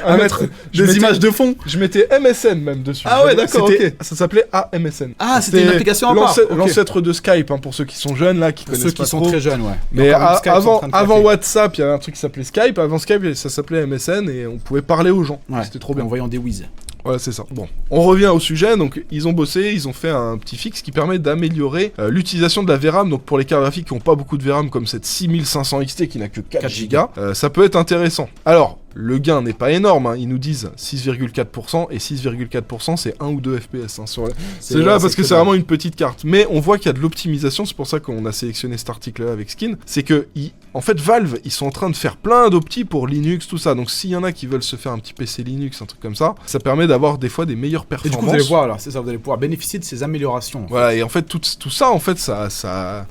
à mettre des images de fond. Je mettais MSN même dessus. Ah ouais, d'accord, ok. Ça s'appelait AMSN. Ah, c'était une application à part. L'ancêtre de Skype, pour ceux qui sont jeunes, là, qui connaissent pas trop. Ceux qui sont très jeunes, ouais. Mais avant WhatsApp, il y avait un truc qui s'appelait Skype. Avant Skype, ça s'appelait MSN et on pouvait parler aux gens. Ouais, c'était trop bien. En voyant des whiz. Voilà, c'est ça. Bon, on revient au sujet. Donc, ils ont bossé, ils ont fait un petit fixe qui permet d'améliorer l'utilisation de la VRAM. Donc, pour les cartes graphiques qui n'ont pas beaucoup de VRAM, comme cette 6500 XT qui n'a que 4 Go, ça peut être intéressant. Alors, le gain n'est pas énorme, ils nous disent 6,4%, et 6,4% c'est 1 ou 2 FPS. C'est là parce que c'est vraiment une petite carte. Mais on voit qu'il y a de l'optimisation, c'est pour ça qu'on a sélectionné cet article-là avec Skin. C'est que, en fait, Valve, ils sont en train de faire plein d'optis pour Linux, tout ça. Donc s'il y en a qui veulent se faire un petit PC Linux, un truc comme ça, ça permet d'avoir des fois des meilleures performances. Et du coup, vous allez voir, là, c'est ça, vous allez pouvoir bénéficier de ces améliorations. Voilà, et en fait, tout ça, en fait, ça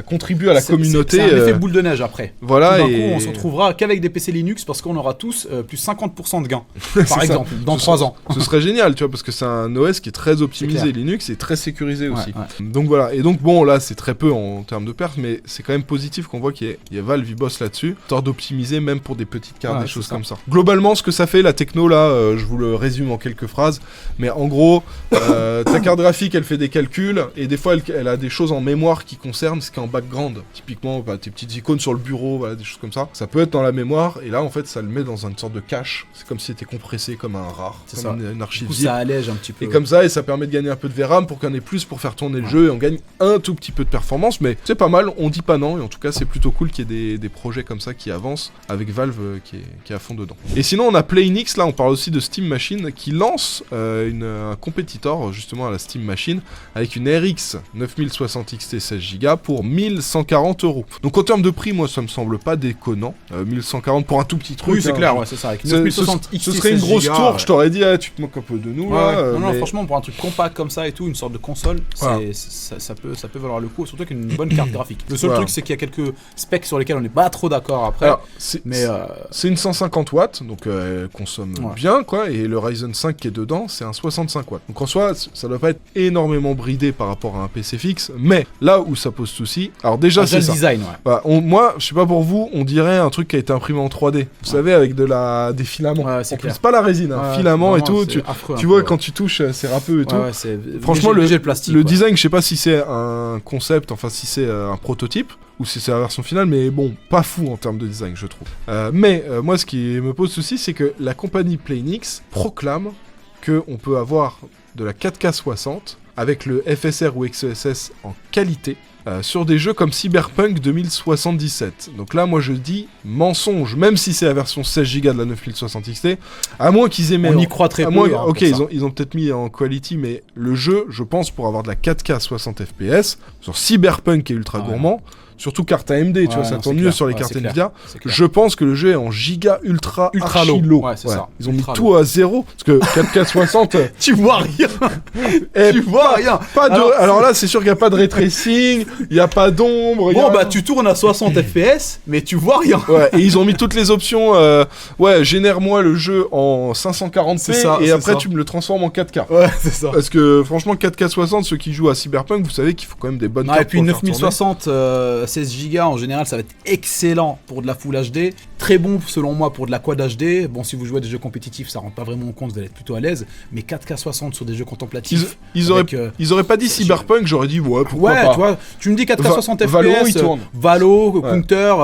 contribue à la communauté. C'est un effet boule de neige après. Voilà, tout d'un coup, on se retrouvera qu'avec des PC Linux parce qu'on aura tous plus 50% de gains, par exemple, dans 3 ans. Ce serait génial, tu vois, parce que c'est un OS qui est très optimisé, Linux, et très sécurisé aussi. Ouais. Donc voilà, et donc bon, là, c'est très peu en termes de perf, mais c'est quand même positif qu'on voit qu'il y a Valve, ils bossent là-dessus, histoire d'optimiser même pour des petites cartes, des choses comme ça. Globalement, ce que ça fait, la techno, là, je vous le résume en quelques phrases, mais en gros, ta carte graphique, elle fait des calculs, et des fois, elle a des choses en mémoire qui concernent ce qui est en background. Typiquement, tes petites icônes sur le bureau, voilà, des choses comme ça. Ça peut être dans la mémoire, et là, en fait, ça le met dans une sorte de cache. C'est comme si c'était compressé comme un RAR, c'est comme ça. Une archive. Du coup, ça allège un petit peu. Et comme ça, et ça permet de gagner un peu de VRAM pour qu'on ait plus pour faire tourner le jeu, et on gagne un tout petit peu de performance, mais c'est pas mal, on dit pas non, et en tout cas, c'est plutôt cool qu'il y ait des projets comme ça qui avancent, avec Valve qui est à fond dedans. Et sinon, on a PlayNix, là, on parle aussi de Steam Machine, qui lance un compétiteur, justement, à la Steam Machine, avec une RX 9060 XT 16 Go pour 1140 €. Donc, en termes de prix, moi, ça me semble pas déconnant. 1140 pour un tout petit truc. Oui, c'est clair, ouais, c'est ça. Avec 9060 XT, ce serait une grosse tour, je t'aurais dit, tu te moques un peu de nous, là. Non, franchement, pour un truc compact comme ça et tout, une sorte de console, ça peut valoir le coup, surtout qu'une bonne carte graphique. Le seul truc, c'est qu'il y a quelques specs sur lesquels on n'est pas trop d'accord après. Alors, c'est une 150 watts, donc elle consomme bien, quoi, et le Ryzen 5 qui est dedans, c'est un 65 watts. Donc en soi, ça doit pas être énormément bridé par rapport à un PC fixe, mais là où ça pose souci, alors déjà c'est le design, Voilà, moi, je sais pas pour vous, on dirait un truc qui a été imprimé en 3D. Vous savez, avec des filaments. C'est pas la résine, filament et tout. Tu vois, quand tu touches, c'est râpeux et tout. Franchement, le plastique. Le design, je sais pas si c'est un concept, enfin si c'est un prototype, ou si c'est la version finale, mais bon, pas fou en termes de design, je trouve. Moi, ce qui me pose souci, c'est que la compagnie PlayNix proclame qu'on peut avoir de la 4K 60 avec le FSR ou XeSS en qualité sur des jeux comme Cyberpunk 2077. Donc là, moi, je dis mensonge, même si c'est la version 16 Go de la 9060 XT, à moins qu'ils aient mis... On y croit très peu. Ok, ils ont peut-être mis en quality, mais le jeu, je pense, pour avoir de la 4K 60 FPS, sur Cyberpunk qui est ultra gourmand, surtout carte AMD, tu vois, ça tourne mieux sur les cartes Nvidia. Je pense que le jeu est en giga ultra low. Ouais, c'est ça. Ils ont mis tout à zéro, parce que 4K 60... tu vois rien. Tu vois rien. Alors là, c'est sûr qu'il n'y a pas de ray tracing, il n'y a pas d'ombre. Bon, tu tournes à 60 FPS, mais tu vois rien. Ouais, et ils ont mis toutes les options. Génère-moi le jeu en 540p, et après tu me le transformes en 4K. Ouais, c'est ça. Parce que franchement, 4K 60, ceux qui jouent à Cyberpunk, vous savez qu'il faut quand même des bonnes cartes. Et puis 9060 16 Go en général, ça va être excellent pour de la Full HD. Très bon selon moi pour de la Quad HD. Bon, si vous jouez à des jeux compétitifs, ça rentre pas vraiment en compte, vous allez être plutôt à l'aise. Mais 4K 60 sur des jeux contemplatifs. Ils auraient pas dit Cyberpunk, j'aurais dit ouais, pourquoi pas. Tu vois, tu me dis 4K 60 FPS, Valo, Counter,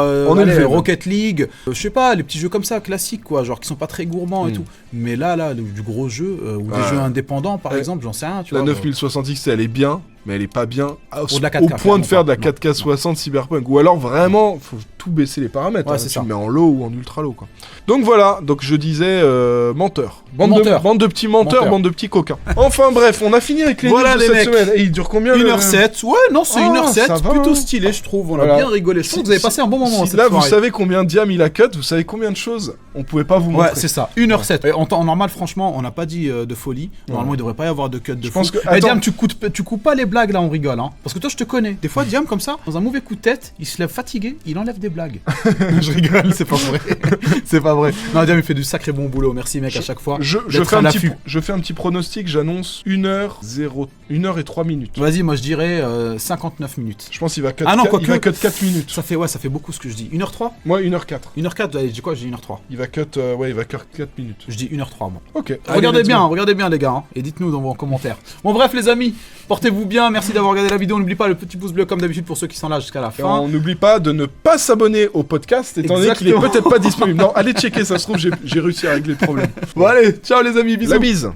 Rocket League, je sais pas, les petits jeux comme ça, classiques quoi, genre qui sont pas très gourmands et tout. Mais là, du gros jeu, ou des jeux indépendants par exemple, j'en sais rien, tu vois. La 9060 XT, elle est bien, mais elle est pas bien au point de faire de la 4K 60 Cyberpunk. Ou alors vraiment, faut tout baisser les paramètres. Ouais, c'est ça. Tu le mets en low ou en ultra low quoi. Donc voilà, donc je disais menteurs. Bande de petits menteurs, bande de petits coquins. Enfin bref, on a fini avec les news de cette semaine. Et il dure combien 1h07. Ouais, non, c'est 1h07. Plutôt stylé, je trouve. On a bien rigolé. Je trouve que vous avez passé un bon moment. Là, vous savez combien Diam il a cut, vous savez combien de choses on pouvait pas vous montrer. Ouais, c'est ça. 1h07. En temps normal, franchement, on n'a pas dit de folie. Normalement, il devrait pas y avoir de cut de fou. Diam, tu coupes pas les blagues là, on rigole. Parce que toi, je te connais. Des fois, Diam, comme ça, dans un mauvais coup de tête, il se lève fatigué, il enlève des blagues. Je rigole, c'est pas vrai. C'est pas vrai. Non, Diam, il fait du sacré bon boulot. Merci, mec, à chaque fois. Je fais un petit pronostic, j'annonce 1h03 minutes. Vas-y, moi je dirais 59 minutes. Je pense qu'il va cut, il va cut 4 minutes. Ça fait beaucoup ce que je dis. 1h03 Moi, 1h04. 1h04, allez, je dis quoi? Je dis 1h03. Il va cut 4 minutes. Je dis 1h03, moi. Ok. Regardez bien, les gars, et dites-nous dans vos commentaires. Bon, bref, les amis, portez-vous bien. Merci d'avoir regardé la vidéo. N'oubliez pas le petit pouce bleu, comme d'habitude, pour ceux qui sont là jusqu'à la fin. On n'oublie pas de ne pas s'abonner au podcast, étant donné qu'il est peut-être pas disponible. Non, allez checker, ça se trouve, j'ai réussi à régler le problème. Bon, allez, ciao, les amis, bisous. La bise.